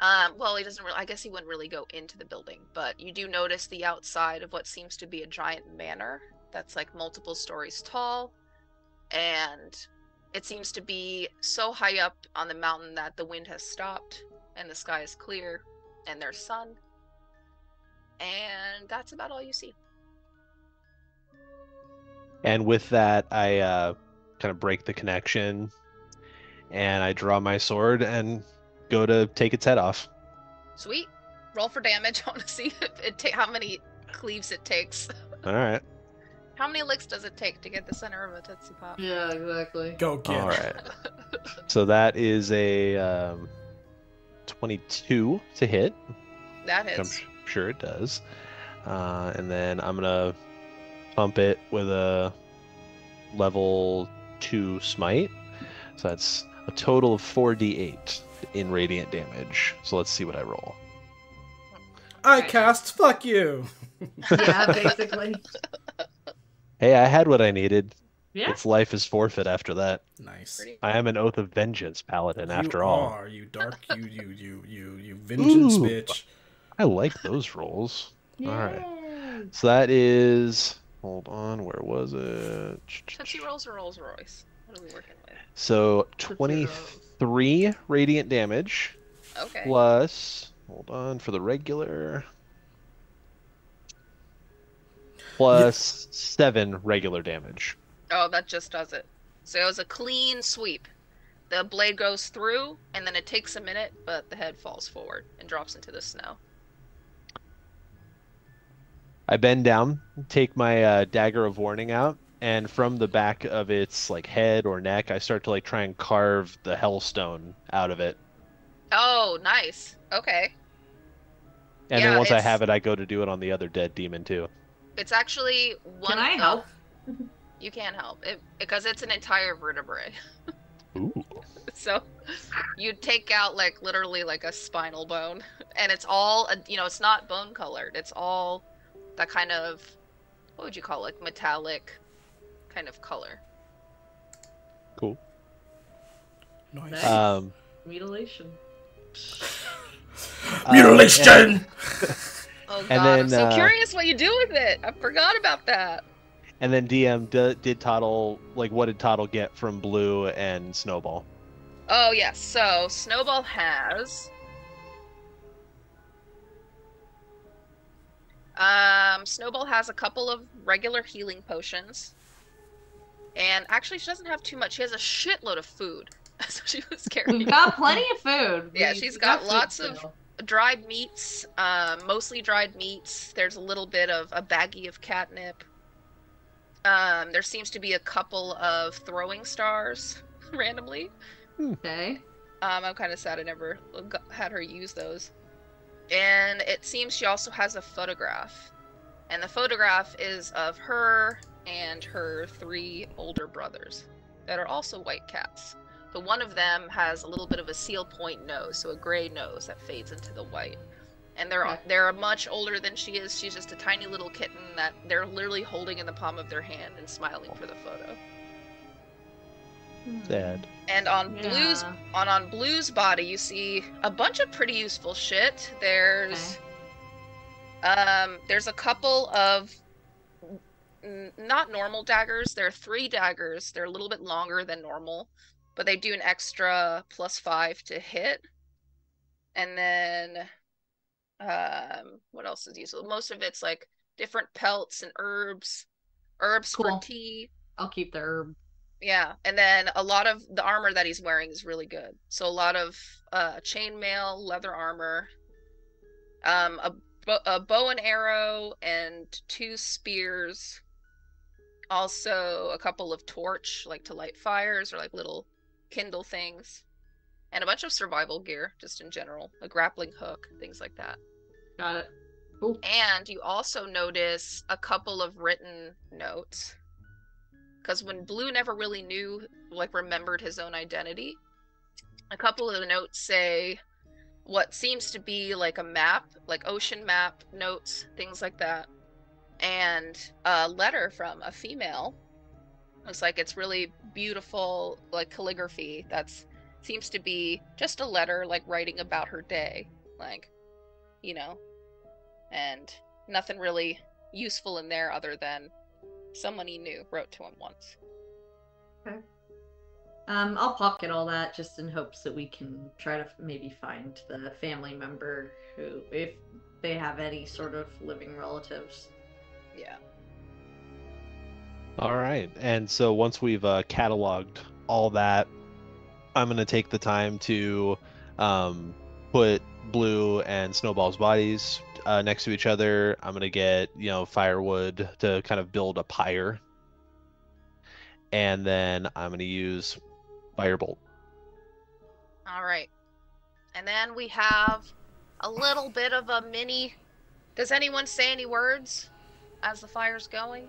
well, he doesn't really... I guess he wouldn't really go into the building, but you do notice the outside of what seems to be a giant manor that's like multiple stories tall, and it seems to be so high up on the mountain that the wind has stopped and the sky is clear and there's sun, and that's about all you see. And with that, I kind of break the connection, and I draw my sword and go to take its head off. Sweet. Roll for damage. I want to see if how many cleaves it takes. All right. How many licks does it take to get the center of a Tootsie Pop? Yeah, exactly. Go get All it. right. So that is a 22 to hit. That Which I'm hits. sure it does. And then I'm gonna pump it with a level 2 smite. So that's a total of 4d8 in radiant damage. So let's see what I roll. I cast fuck you. Yeah, basically. Hey, I had what I needed. Yeah. Its life is forfeit after that. Nice. Pretty- I am an Oath of Vengeance paladin after you all. are, you dark, you vengeance Ooh. bitch. I like those rolls. All right. Yay. So that is... Hold on, where was it? Tootsie Rolls or Rolls Royce? What are we working with? So Tootsie 23 radiant damage Okay. plus... Hold on, for the regular... Plus 7 regular damage. Oh, that just does it. So it was a clean sweep. The blade goes through, and then it takes a minute, but the head falls forward and drops into the snow. I bend down, take my Dagger of Warning out, and from the back of its like head or neck, I start to like try and carve the hellstone out of it. Oh, nice. Okay. And then Yeah, once I have it, I go to do it on the other dead demon too. it's actually one. Can I help? You can help it because it's an entire vertebrae. Ooh. So you take out like literally like a spinal bone, and it's all you know. It's not bone colored. It's all that kind of, what would you call it? Metallic kind of color. Cool. Nice. Mutilation. Mutilation! Oh god, And then, I'm so curious what you do with it. I forgot about that. And then DM, did Toddle, like, what did Toddle get from Blue and Snowball? Oh yes, so Snowball has Snowball has a couple of regular healing potions. And actually she doesn't have too much. She has a shitload of food. So she was carrying. We've got plenty of food. Yeah, We've she's got food lots still. of dried meats, mostly dried meats. There's a little bit of a baggie of catnip. There seems to be a couple of throwing stars randomly. Okay. I'm kind of sad I never had her use those. And it seems she also has a photograph. And the photograph is of her and her 3 older brothers that are also white cats. But one of them has a little bit of a seal point nose, so a gray nose that fades into the white. And they're much older than she is. She's just a tiny little kitten that they're literally holding in the palm of their hand and smiling for the photo. Sad. And on Blue's body, you see a bunch of pretty useful shit. There's a couple of not normal daggers. There are 3 daggers. They're a little bit longer than normal, but they do an extra +5 to hit. And then what else is useful? Most of it's like different pelts and herbs Cool. for tea. I'll keep the herb. Yeah, and then a lot of the armor that he's wearing is really good. So a lot of chainmail, leather armor, a bow and arrow, and 2 spears. Also a couple of torch, like to light fires, or like little kindle things. And a bunch of survival gear, just in general. A grappling hook, things like that. Got it. Cool. And you also notice a couple of written notes. Because when Blue never really remembered his own identity, a couple of the notes say what seems to be like a map, like ocean map notes, things like that. And a letter from a female. Looks like it's really beautiful, like calligraphy that's seems to be just a letter, like writing about her day, like, you know, and nothing really useful in there other than someone he knew wrote to him once. Okay. I'll pocket all that just in hopes that we can try to maybe find the family member who, if they have any sort of living relatives. Yeah. All right. And so once we've cataloged all that, I'm going to take the time to put Blue and Snowball's bodies next to each other. I'm going to get, firewood to kind of build a pyre. And then I'm going to use Firebolt. All right. And then we have a little bit of a mini... Does anyone say any words as the fire's going?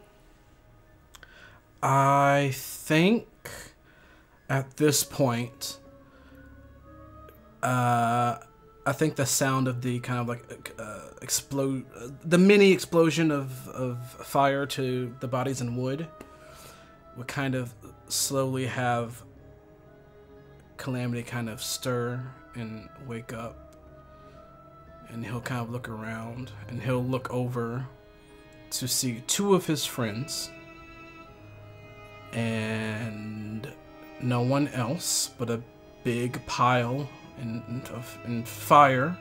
I think at this point, I think the sound of the kind of like the mini explosion of fire to the bodies in wood would kind of slowly have Calamity kind of stir and wake up, and he'll kind of look around, and he'll look over to see 2 of his friends and no one else but a big pile in fire,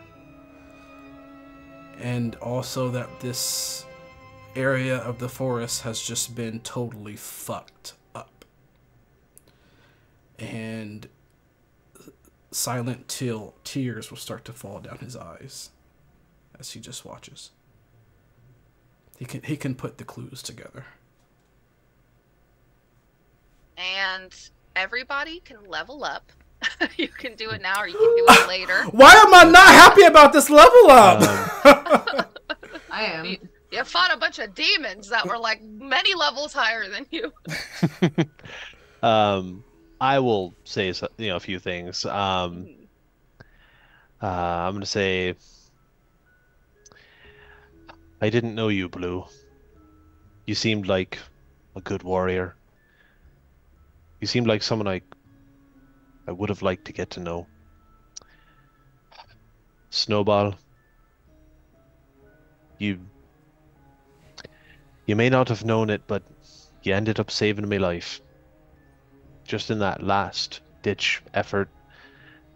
and also that this area of the forest has just been totally fucked up, and silent tears will start to fall down his eyes as he just watches. He can put the clues together. and everybody can level up. You can do it now, or you can do it later. Why am I not happy about this level up? I am. You fought a bunch of demons that were like many levels higher than you. I will say a few things. I'm gonna say I didn't know you, Blue. You seemed like a good warrior. You seemed like someone I would have liked to get to know. Snowball, you may not have known it, but you ended up saving my life. Just in that last ditch effort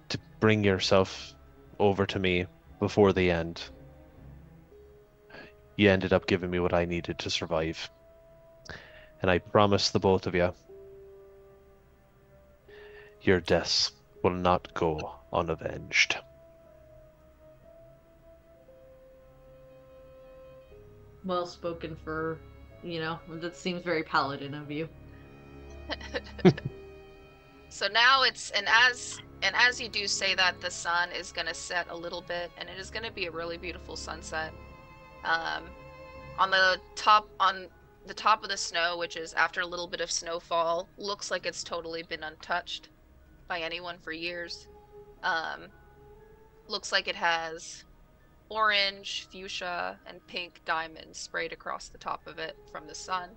to bring yourself over to me before the end. You ended up giving me what I needed to survive. And I promise the both of you, your deaths will not go unavenged. Well spoken for, that seems very paladin of you. So now as you do say that, the sun is gonna set a little bit, and it is gonna be a really beautiful sunset. On the top of the snow, which is after a little bit of snowfall, looks like it's totally been untouched by anyone for years. Looks like it has orange, fuchsia, and pink diamonds sprayed across the top of it from the sun.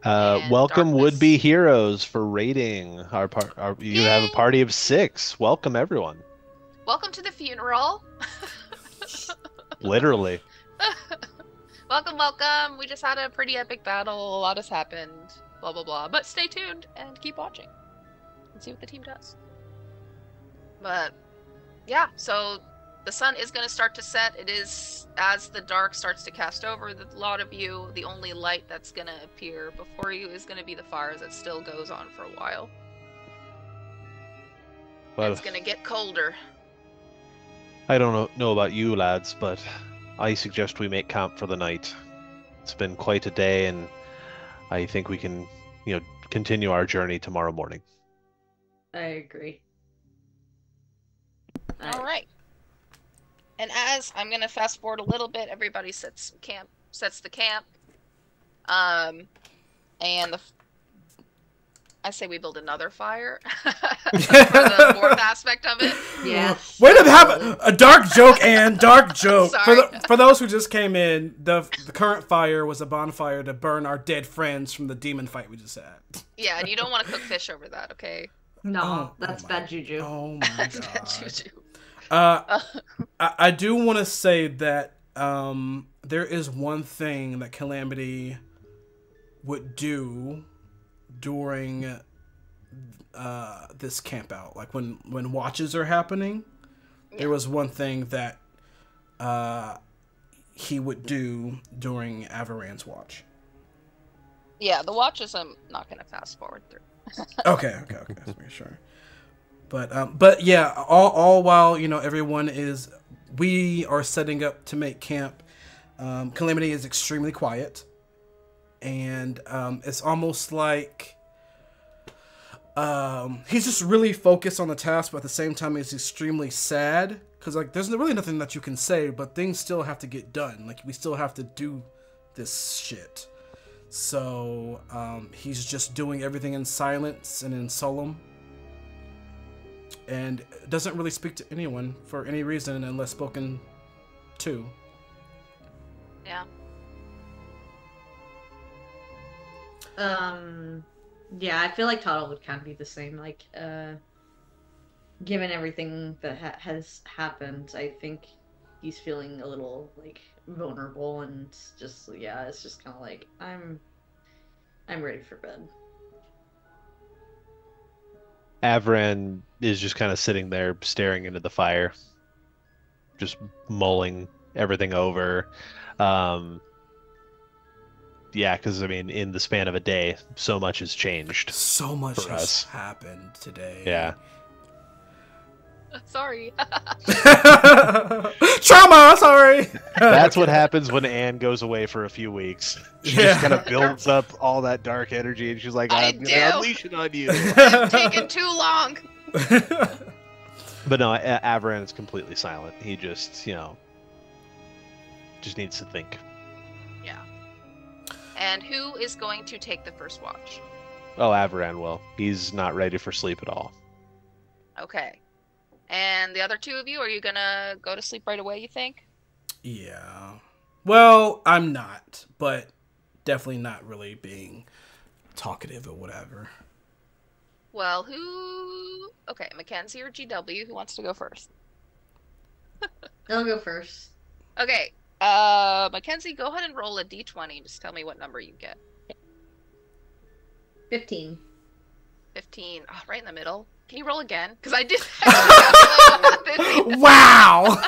Welcome, darkness. would-be heroes, for raiding you have a party of 6. Welcome, everyone. Welcome to the funeral. Literally. Welcome. We just had a pretty epic battle. A lot has happened. Blah, blah, blah. But stay tuned and keep watching and see what the team does. But yeah, so the sun is going to start to set. It is, as the dark starts to cast over a lot of you, the only light that's going to appear before you is going to be the fire that still goes on for a while. Well, it's going to get colder. I don't know about you lads, but I suggest we make camp for the night. It's been quite a day, and I think we can, continue our journey tomorrow morning. I agree. All right. And as I'm gonna fast forward a little bit, everybody sets the camp. And I say we build another fire for the fourth aspect of it. Yes. Way to have a dark joke, and dark joke. Sorry. For those who just came in, the current fire was a bonfire to burn our dead friends from the demon fight we just had. Yeah, and you don't want to cook fish over that, okay? No, that's bad juju. Oh my god. That's bad juju. I do want to say that there is one thing that Calamity would do during this camp out. Like when watches are happening, there was one thing that he would do during Avaran's watch. Yeah, the watches I'm not going to fast forward through. Okay. Let's make sure. But yeah, all while everyone we are setting up to make camp. Calamity is extremely quiet, and it's almost like he's just really focused on the task, but at the same time he's extremely sad because there's really nothing that you can say, but things still have to get done. Like we still have to do this shit. So he's just doing everything in silence and in solemn. And doesn't really speak to anyone for any reason unless spoken to. Yeah. Yeah, I feel like Toddle would kind of be the same. Given everything that has happened, I think he's feeling a little vulnerable, and just it's just kind of I'm ready for bed. Avaran is just kind of sitting there staring into the fire, just mulling everything over. Yeah, because in the span of a day, so much has changed. So much for has us. happened today. Yeah. Sorry. Trauma. Sorry. That's what happens when Anne goes away for a few weeks. She just kind of builds up all that dark energy, and she's like, I "I'm do. gonna unleash it on you." It's taken too long. But no, Avaran is completely silent. He just, just needs to think. Yeah. And who is going to take the first watch? Oh, Avaran will. He's not ready for sleep at all. Okay. And the other two of you, are you gonna go to sleep right away, you think? Yeah. Well, I'm not, but definitely not really being talkative or whatever. Well, who... Okay, Mackenzie or GW, who wants to go first? I'll go first. Okay, Mackenzie, go ahead and roll a d20. Just tell me what number you get. 15. 15. Oh, right in the middle. Can you roll again? Because I did. Wow.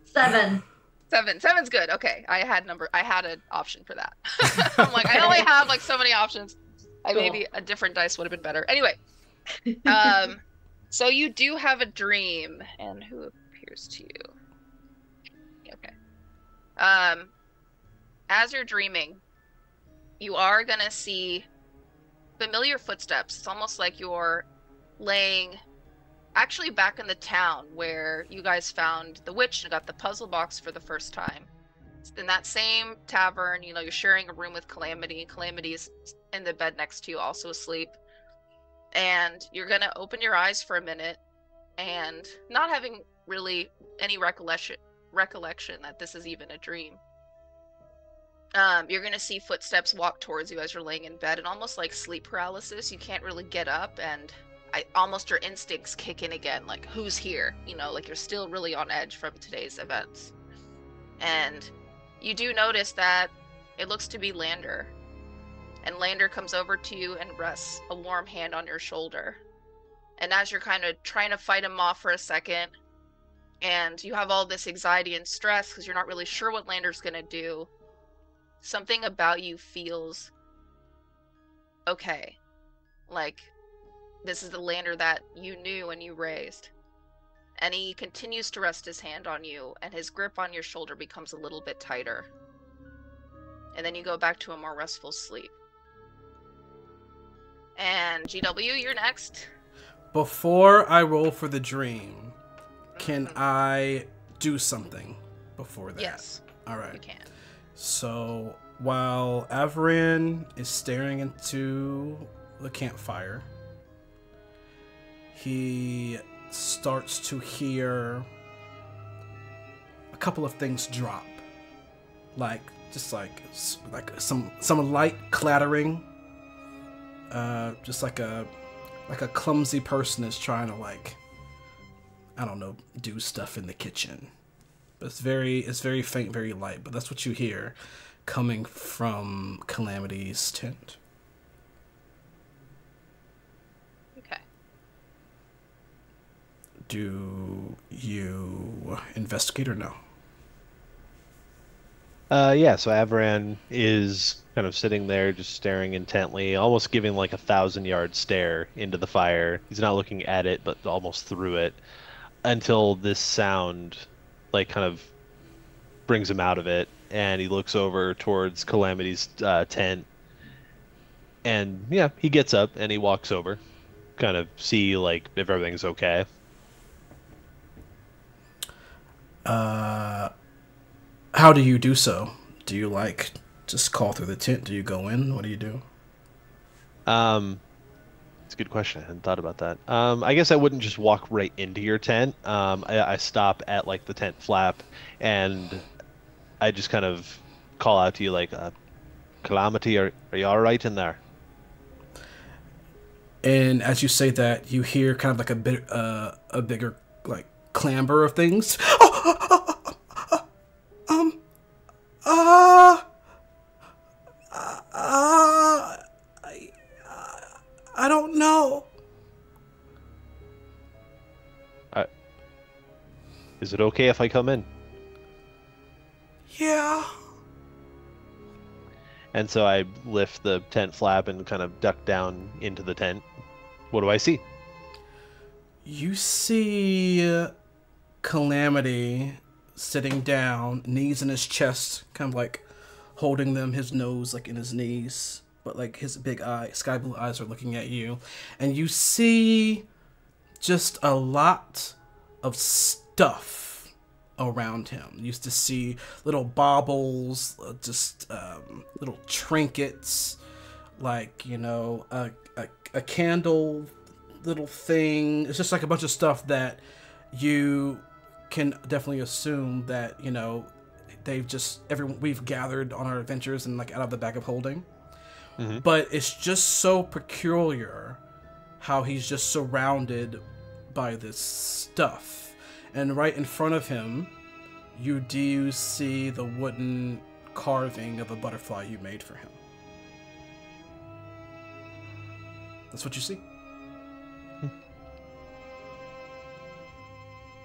7. 7. 7's good. Okay, I had an option for that. I'm like, I only have like so many options. Maybe a different dice would have been better. Anyway, so you do have a dream, and who appears to you? Okay. As you're dreaming, you are gonna see familiar footsteps. It's almost like you're laying actually back in the town where you guys found the witch and got the puzzle box for the first time. It's in that same tavern, you're sharing a room with Calamity. Calamity's in the bed next to you, also asleep. And you're gonna open your eyes for a minute and not having really any recollection that this is even a dream. You're gonna see footsteps walk towards you as you're laying in bed, and almost like sleep paralysis, you can't really get up, and almost your instincts kick in again, like who's here? Like you're still really on edge from today's events. And you do notice that it looks to be Lander. And Lander comes over to you and rests a warm hand on your shoulder. And as you're kind of trying to fight him off for a second, and you have all this anxiety and stress because you're not really sure what Lander's gonna do, something about you feels okay. Like, this is the Lander that you knew and you raised. And he continues to rest his hand on you, and his grip on your shoulder becomes a little bit tighter. And then you go back to a more restful sleep. And GW, you're next. Before I roll for the dream, can I do something before that? Yes. All right. You can. So while Avaran is staring into the campfire, he starts to hear a couple of things drop, just like some light clattering, just like a clumsy person is trying to do stuff in the kitchen. But it's very faint, very light, but that's what you hear coming from Calamity's tent. Okay. Do you investigate or no? Yeah, so Avaran is kind of sitting there just staring intently, almost giving like 1,000-yard stare into the fire. He's not looking at it, but almost through it, until this sound kind of brings him out of it, and he looks over towards Calamity's tent, and yeah, he gets up and he walks over, kind of see if everything's okay. How do you do so? Do you just call through the tent? Do you go in? What do you do? It's a good question. I hadn't thought about that. I guess I wouldn't just walk right into your tent. I stop at the tent flap, and I just kind of call out to you Calamity, are you all right in there? And as you say that, you hear kind of a bigger clamber of things. I don't know. Is it okay if I come in? Yeah. And so I lift the tent flap and kind of duck down into the tent. What do I see? You see Calamity sitting down, knees in his chest, kind of like holding them, his nose like in his knees, but like his big eye, sky blue eyes are looking at you. And you see just a lot of stuff around him. You used to see little baubles, just little trinkets, like, you know, a candle little thing. It's just like a bunch of stuff that you can definitely assume that, you know, we've gathered on our adventures and like out of the bag of holding. Mm-hmm. But it's just so peculiar how he's just surrounded by this stuff. And right in front of him, you do see the wooden carving of a butterfly you made for him. That's what you see.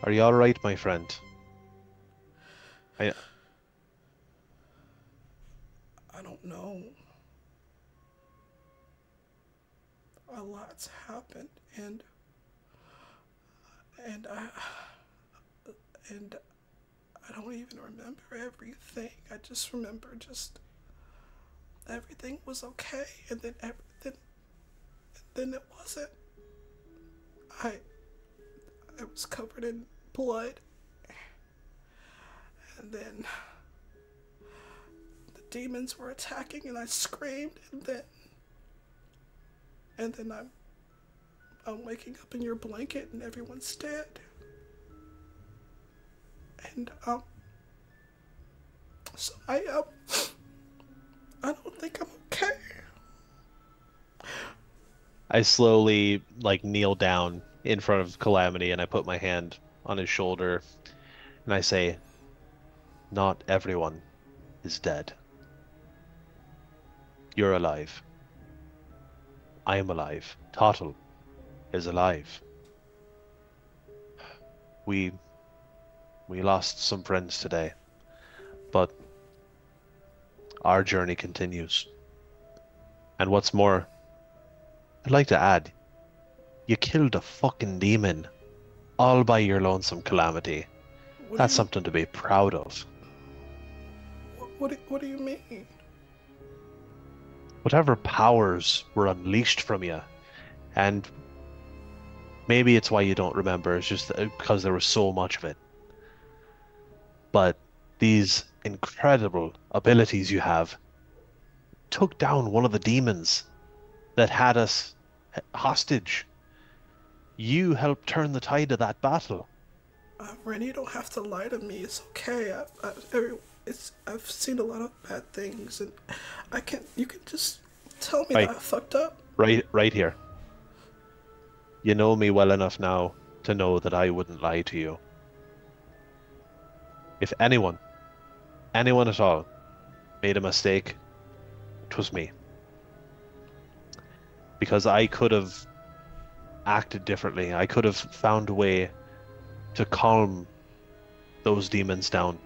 Are you all right, my friend? I don't know. A lot's happened, and I don't even remember everything. I just remember everything was okay, and then it wasn't. I was covered in blood, and then the demons were attacking, and I screamed, and then I'm waking up in your blanket, and everyone's dead. And so I don't think I'm okay. I slowly like kneel down in front of Calamity and I put my hand on his shoulder and I say, not everyone is dead. You're alive. I am alive. Total is alive. We lost some friends today, but our journey continues. And what's more, I'd like to add, you killed a fucking demon all by your lonesome, Calamity. That's something to be proud of. What do you mean? Whatever powers were unleashed from you, and maybe it's why you don't remember, it's just because there was so much of it. But these incredible abilities you have took down one of the demons that had us hostage. You helped turn the tide of that battle. Ren, you don't have to lie to me. It's okay. I've seen a lot of bad things, and you can just tell me that I fucked up. Right here. You know me well enough now to know that I wouldn't lie to you. If anyone at all, made a mistake, it was me. Because I could have acted differently. I could have found a way to calm those demons down.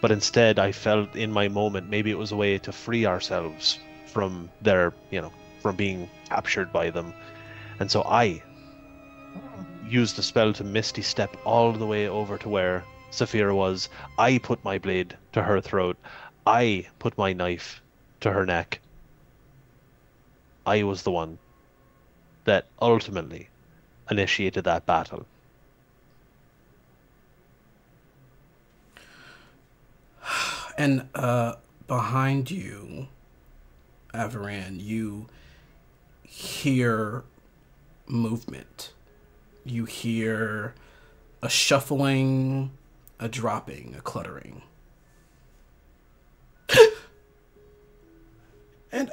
But instead, I felt in my moment, maybe it was a way to free ourselves from from being captured by them. And so I used a spell to Misty Step all the way over to where Saphira was. I put my blade to her throat. I put my knife to her neck. I was the one that ultimately initiated that battle. And behind you, Avaran, you hear movement. You hear a shuffling, a dropping, a cluttering. and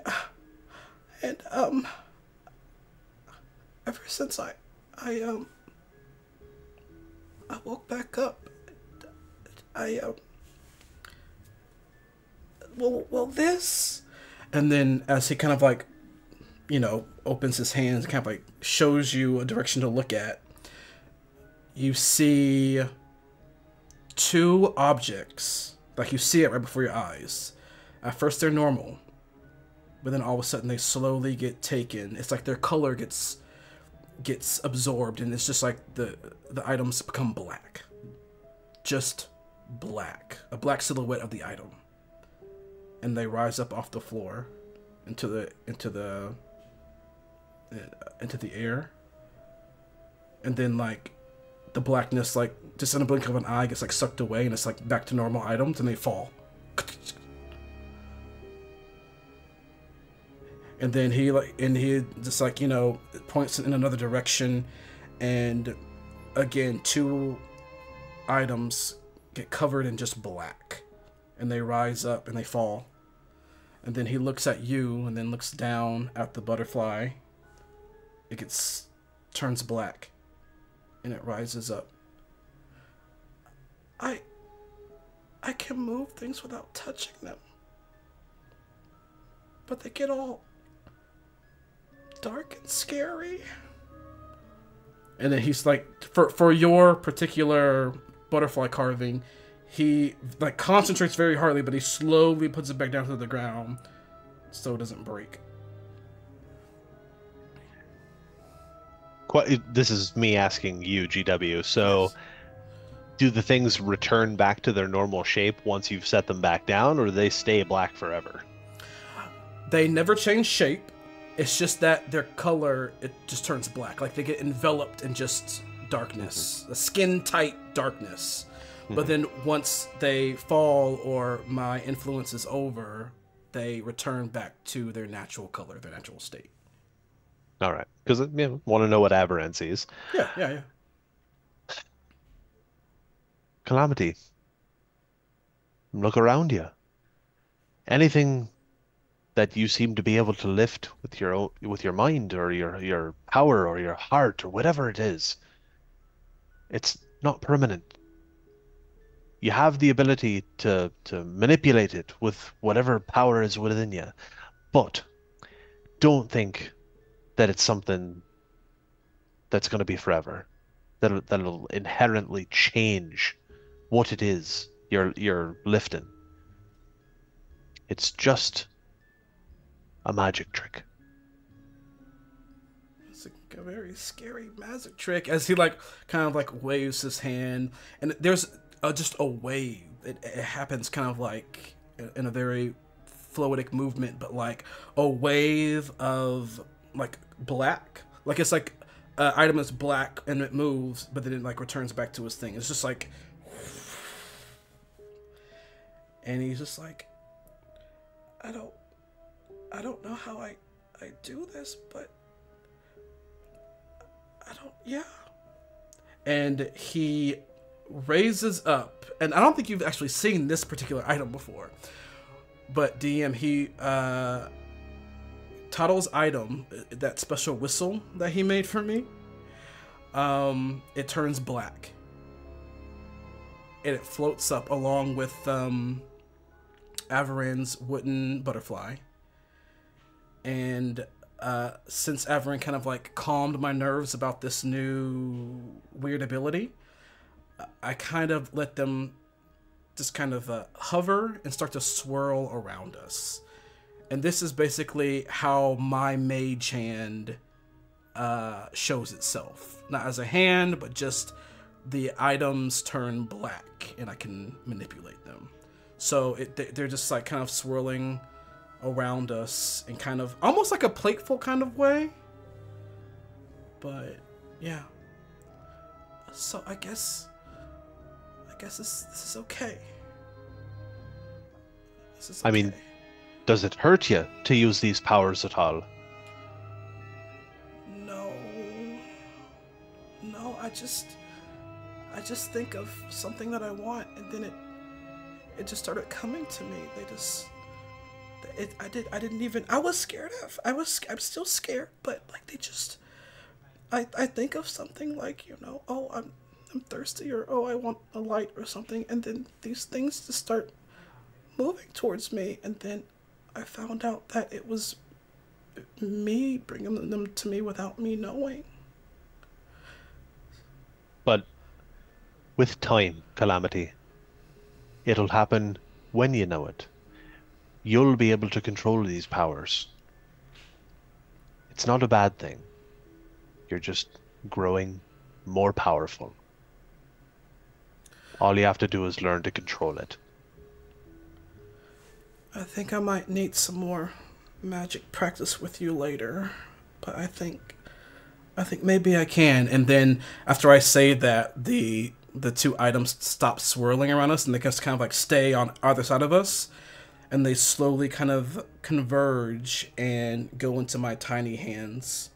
ever since I woke back up, well, this, and then as he kind of like, opens his hands, kind of like shows you a direction to look at, you see two objects, like you see it right before your eyes. At first they're normal, but then all of a sudden they slowly get taken. It's like their color gets gets absorbed, and it's just like the items become black. Just black. A black silhouette of the item. And they rise up off the floor into the air. And then like the blackness, like just in a blink of an eye, gets like sucked away, and it's like back to normal items, and they fall. And then he just like, you know, points in another direction, and again 2 items get covered in just black, and they rise up and they fall. And then he looks at you, and then looks down at the butterfly. It turns black, and it rises up. I can move things without touching them, but they get all dark and scary. And then he's like, for your particular butterfly carving, he like concentrates very hardly, but he slowly puts it back down to the ground so it doesn't break. This is me asking you, GW. So, Yes. Do the things return back to their normal shape once you've set them back down, or do they stay black forever? They never change shape. It's just that their color, it just turns black. Like they get enveloped in just darkness, a skin-tight darkness. But then once they fall or my influence is over, they return back to their natural color, their natural state. All right, because want to know what Aberrant sees. Yeah. Calamity. Look around you. Anything that you seem to be able to lift with your mind or your power or your heart or whatever it is, it's not permanent. You have the ability to manipulate it with whatever power is within you, but don't think that it's something that's going to be forever. That'll inherently change what it is you're lifting. It's just a magic trick. It's like a very scary magic trick as he like kind of like waves his hand, and there's just a wave. It happens kind of like in a very fluidic movement, but like a wave of like black. Like it's like an item is black and it moves, but then it like returns back to his thing. It's just like, and he's just like, I don't know how I do this, but yeah. And he raises up, and I don't think you've actually seen this particular item before, but DM, he Toddle's item, that special whistle that he made for me, it turns black, and it floats up along with Avaran's wooden butterfly. And since Avaran kind of like calmed my nerves about this new weird ability, I kind of let them just kind of hover and start to swirl around us. And this is basically how my mage hand shows itself. Not as a hand, but just the items turn black and I can manipulate them. So they're just like kind of swirling around us in kind of almost like a plateful kind of way. But yeah. So I guess this is okay. This is okay. I mean, does it hurt you to use these powers at all? No, I just think of something that I want, and then it just started coming to me. I was scared I'm still scared, but like I think of something like, oh, I'm thirsty, or oh, I want a light or something, and then these things just start moving towards me, and then I found out that it was me bringing them to me without me knowing. But with time, Calamity, it'll happen when you know it. You'll be able to control these powers. It's not a bad thing. You're just growing more powerful. All you have to do is learn to control it. I think I might need some more magic practice with you later, but I think maybe I can. And then after I say that, the two items stop swirling around us, and they just kind of like stay on either side of us, and they slowly kind of converge and go into my tiny hands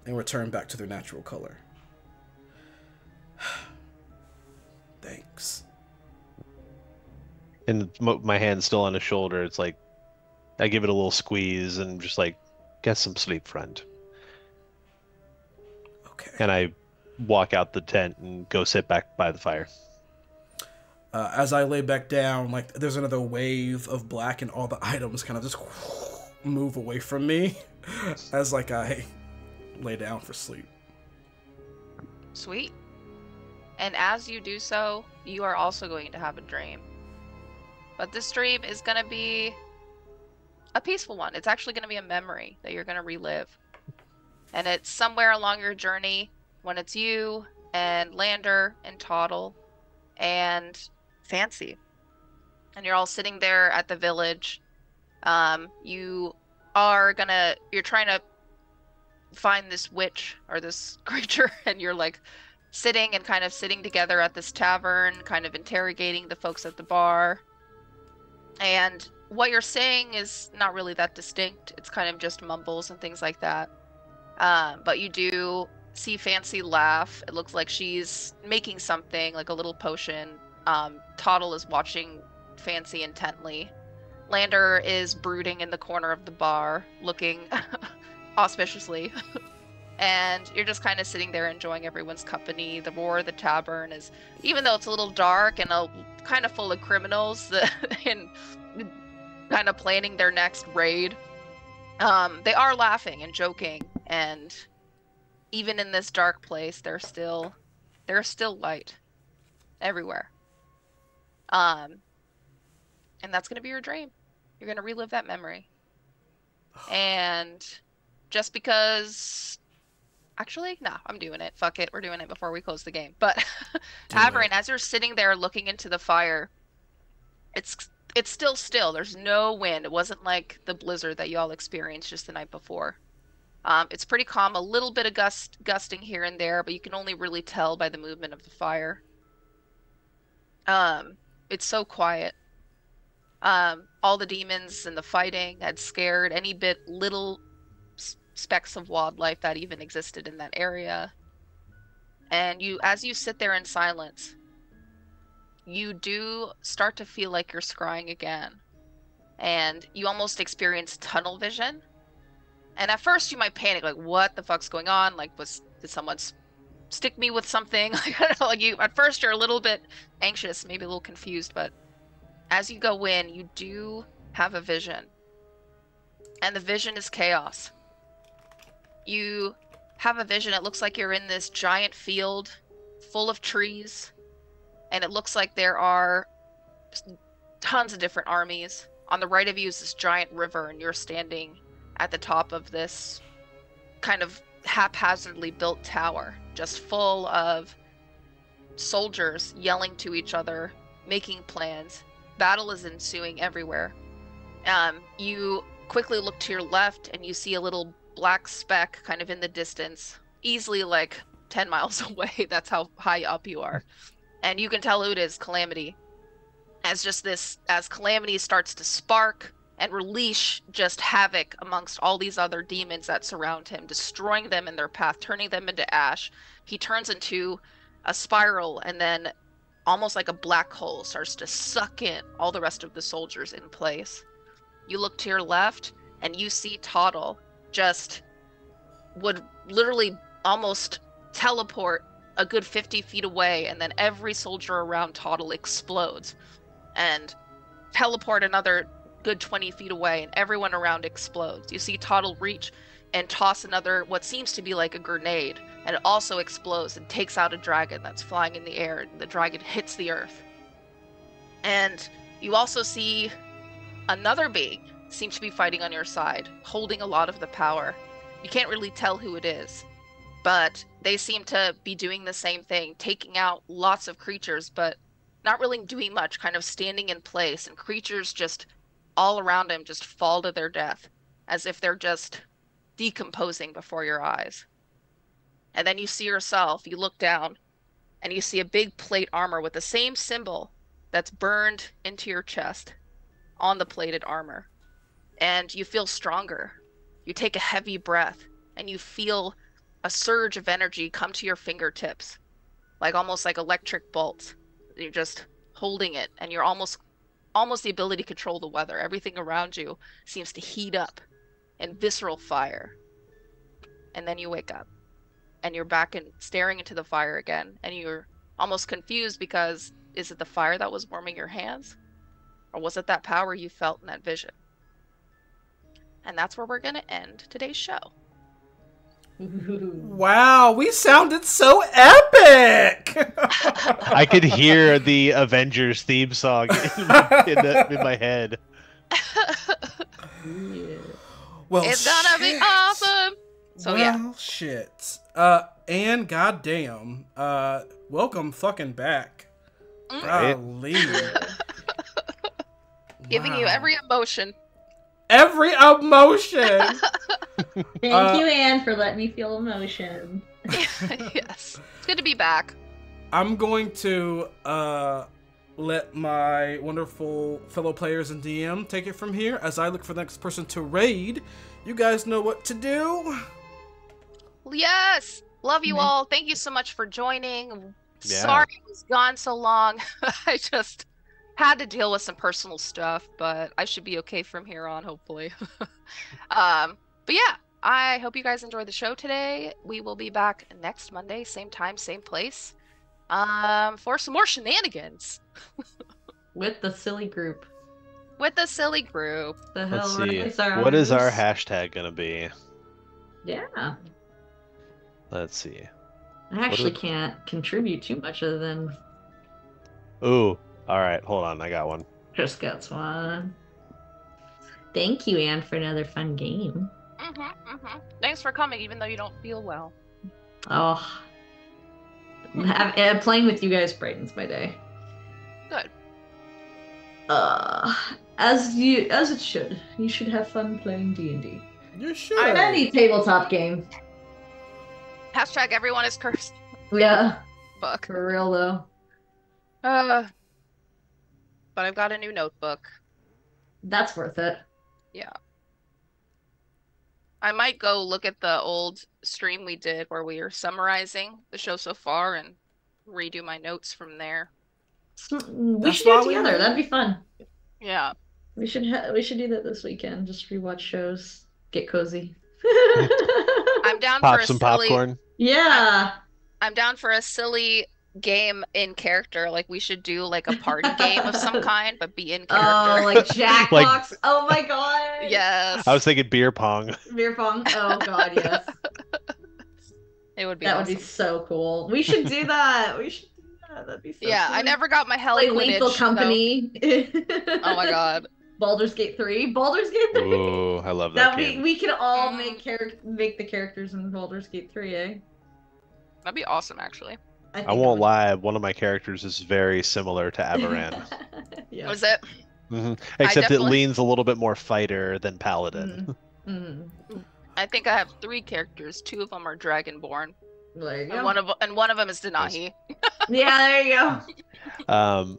and return back to their natural color. Thanks. And my hand's still on his shoulder. It's like I give it a little squeeze and just like, get some sleep, friend. Okay. And I walk out the tent and go sit back by the fire. As I lay back down, like there's another wave of black, and all the items kind of just move away from me as like I lay down for sleep. Sweet. And as you do so, you are also going to have a dream. But this dream is going to be a peaceful one. It's actually going to be a memory that you're going to relive. And it's somewhere along your journey when it's you and Lander and Toddle and Fancy. And you're all sitting there at the village. You're trying to find this witch or this creature, and you're like sitting together at this tavern, kind of interrogating the folks at the bar. And what you're saying is not really that distinct. It's kind of just mumbles and things like that. But you do see Fancy laugh. It looks like she's making something, like a little potion. Toddle is watching Fancy intently. Lander is brooding in the corner of the bar, looking auspiciously. And you're just kind of sitting there enjoying everyone's company. The roar of the tavern is, even though it's a little dark and kind of full of criminals and kind of planning their next raid, they are laughing and joking. And even in this dark place, there's still light everywhere. And that's going to be your dream. You're going to relive that memory. And just because... Actually, no, I'm doing it. Fuck it. We're doing it before we close the game. But Averin, as you're sitting there looking into the fire, it's still. There's no wind. It wasn't like the blizzard that you all experienced just the night before. It's pretty calm. A little bit of gusting here and there, but you can only really tell by the movement of the fire. It's so quiet. All the demons and the fighting had scared any little specks of wildlife that even existed in that area. And as you sit there in silence, you do start to feel like you're scrying again. And you almost experience tunnel vision. And at first you might panic, like, what the fuck's going on? Like, did someone stick me with something? Like, I don't know, like at first you're a little bit anxious, maybe a little confused, but as you go in, you do have a vision. And the vision is chaos. You have a vision. It looks like you're in this giant field full of trees. And it looks like there are tons of different armies. On the right of you is this giant river, and you're standing at the top of this kind of haphazardly built tower, just full of soldiers yelling to each other, making plans. Battle is ensuing everywhere. You quickly look to your left, and you see a little black speck kind of in the distance, easily like 10 miles away. That's how high up you are. And you can tell who it is, Calamity. As Calamity starts to spark and release just havoc amongst all these other demons that surround him, destroying them in their path, turning them into ash, he turns into a spiral, and then almost like a black hole starts to suck in all the rest of the soldiers in place. You look to your left, and you see Toddle just would literally almost teleport a good 50 feet away, and then every soldier around Toddle explodes, and teleport another good 20 feet away, and everyone around explodes. You see Toddle reach and toss another, what seems to be like a grenade, and it also explodes and takes out a dragon that's flying in the air, and the dragon hits the earth. And you also see another being seems to be fighting on your side, holding a lot of the power. You can't really tell who it is. but they seem to be doing the same thing, taking out lots of creatures, but not really doing much, kind of standing in place, and creatures just all around him just fall to their death, as if they're just decomposing before your eyes. And then you see yourself, you look down, and you see a big plate armor with the same symbol that's burned into your chest on the plated armor. And you feel stronger. You take a heavy breath, and you feel a surge of energy come to your fingertips, like almost like electric bolts. You're just holding it, and you're almost the ability to control the weather. Everything around you seems to heat up in visceral fire. And then you wake up, and you're back and staring into the fire again, and you're almost confused because is it the fire that was warming your hands? Or was it that power you felt in that vision? And that's where we're going to end today's show. Wow, we sounded so epic! I could hear the Avengers theme song in my head. Yeah. Well, It's gonna be awesome! So yeah. Shit. And goddamn, welcome fucking back. Right. Golly. Giving you Wow. every emotion. Every emotion! Thank you, Anne, for letting me feel emotion. Yes. It's good to be back. I'm going to let my wonderful fellow players and DM take it from here as I look for the next person to raid. You guys know what to do. Yes! Love you all. Thank you so much for joining. Sorry it was gone so long. I just had to deal with some personal stuff, but I should be okay from here on, hopefully. But yeah, I hope you guys enjoyed the show today. We will be back next Monday, same time, same place, for some more shenanigans. With the silly group. With the silly group. The Let's hell see. is our What is our ours? hashtag gonna be? Yeah. Let's see. I actually would- can't contribute too much other than Ooh. All right. Hold on. I got one. just got one. Thank you, Anne, for another fun game. Thanks for coming, even though you don't feel well. Oh. Playing with you guys brightens my day. Good. As it should. You should have fun playing D&D. You should. Any tabletop game. Hashtag everyone is cursed. Yeah, Fuck. for real though. But I've got a new notebook. That's worth it. Yeah. I might go look at the old stream we did where we were summarizing the show so far and redo my notes from there. We That's should do why it we- together. That'd be fun. Yeah. We should do that this weekend. Just rewatch shows, get cozy. I'm down Pop for a some silly popcorn. Yeah. I'm down for a silly game in character. Like we should do like a party game of some kind, but be in character. Oh, like Jackbox. Like- Oh my god. Yes. I was thinking beer pong. Beer pong. Oh god, yes. It would be That awesome. would be so cool. We should do that. We should do that. That'd be so Yeah, cool. I never got my hell Play Quidditch, Lethal though. Company. Oh my god. Baldur's Gate 3. Baldur's Gate 3. Ooh, I love that That game. we could all Mm. make the characters in Baldur's Gate 3, eh? That'd be awesome, actually. think I won't lie. One of my characters is very similar to Avaran. Yeah. Was it? Except it definitely- leans a little bit more fighter than paladin. Mm. I think I have 3 characters. 2 of them are Dragonborn, There you and go. one of them is Denahi. Yeah, there you go.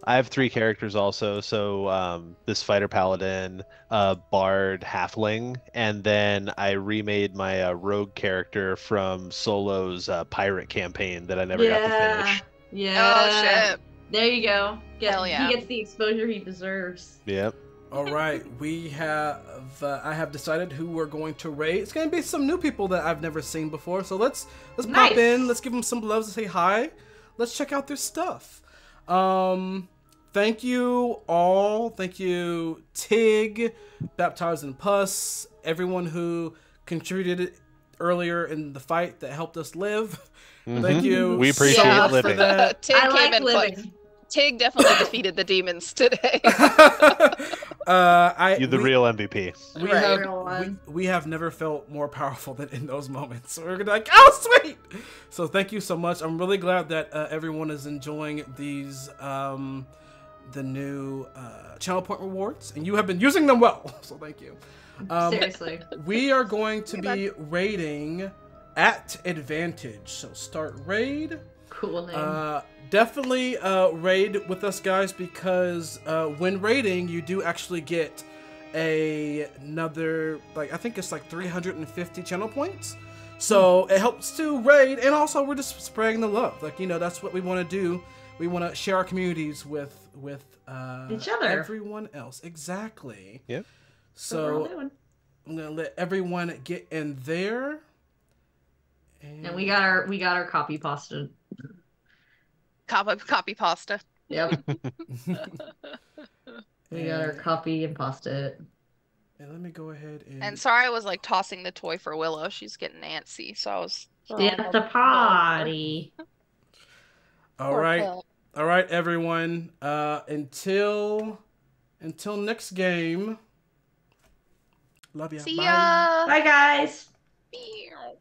I have 3 characters also. So this fighter paladin, bard halfling, and then I remade my rogue character from Solo's pirate campaign that I never got to finish. Yeah. Oh shit. There you go. Hell yeah. He gets the exposure he deserves. Yep. All right, we have. I have decided who we're going to raid. It's going to be some new people that I've never seen before. So let's pop Nice. in. Let's give them some loves and say hi. Let's check out their stuff. Thank you all. Thank you, Tig, Baptized in Pus, everyone who contributed earlier in the fight that helped us live. Thank you. We appreciate so much for living. that. Tig I came like in living. Tig definitely defeated the demons today. You're the we, real MVP. We Right. have Real one. we have never felt more powerful than in those moments. So we're gonna like, oh sweet. So thank you so much. I'm really glad that everyone is enjoying these the new channel point rewards, and you have been using them well. So thank you. Seriously. We are going to be raiding at advantage. So start raid. Cool name. Definitely raid with us, guys, because when raiding, you do actually get another, like, I think it's like 350 channel points. So it helps to raid, and also we're just spreading the love. Like, you know, that's what we want to do. We want to share our communities with Each other. everyone else. Exactly. Yep. That's what we're all So doing. I'm gonna let everyone get in there. And we got our copy pasta. Copy pasta. Yep. We got our copy and pasta. And let me go ahead and. And sorry, I was like tossing the toy for Willow. She's getting antsy, so I was. Stay at the party. All right, everyone. Until next game. Love ya. See Bye. ya. Bye, guys. Meow.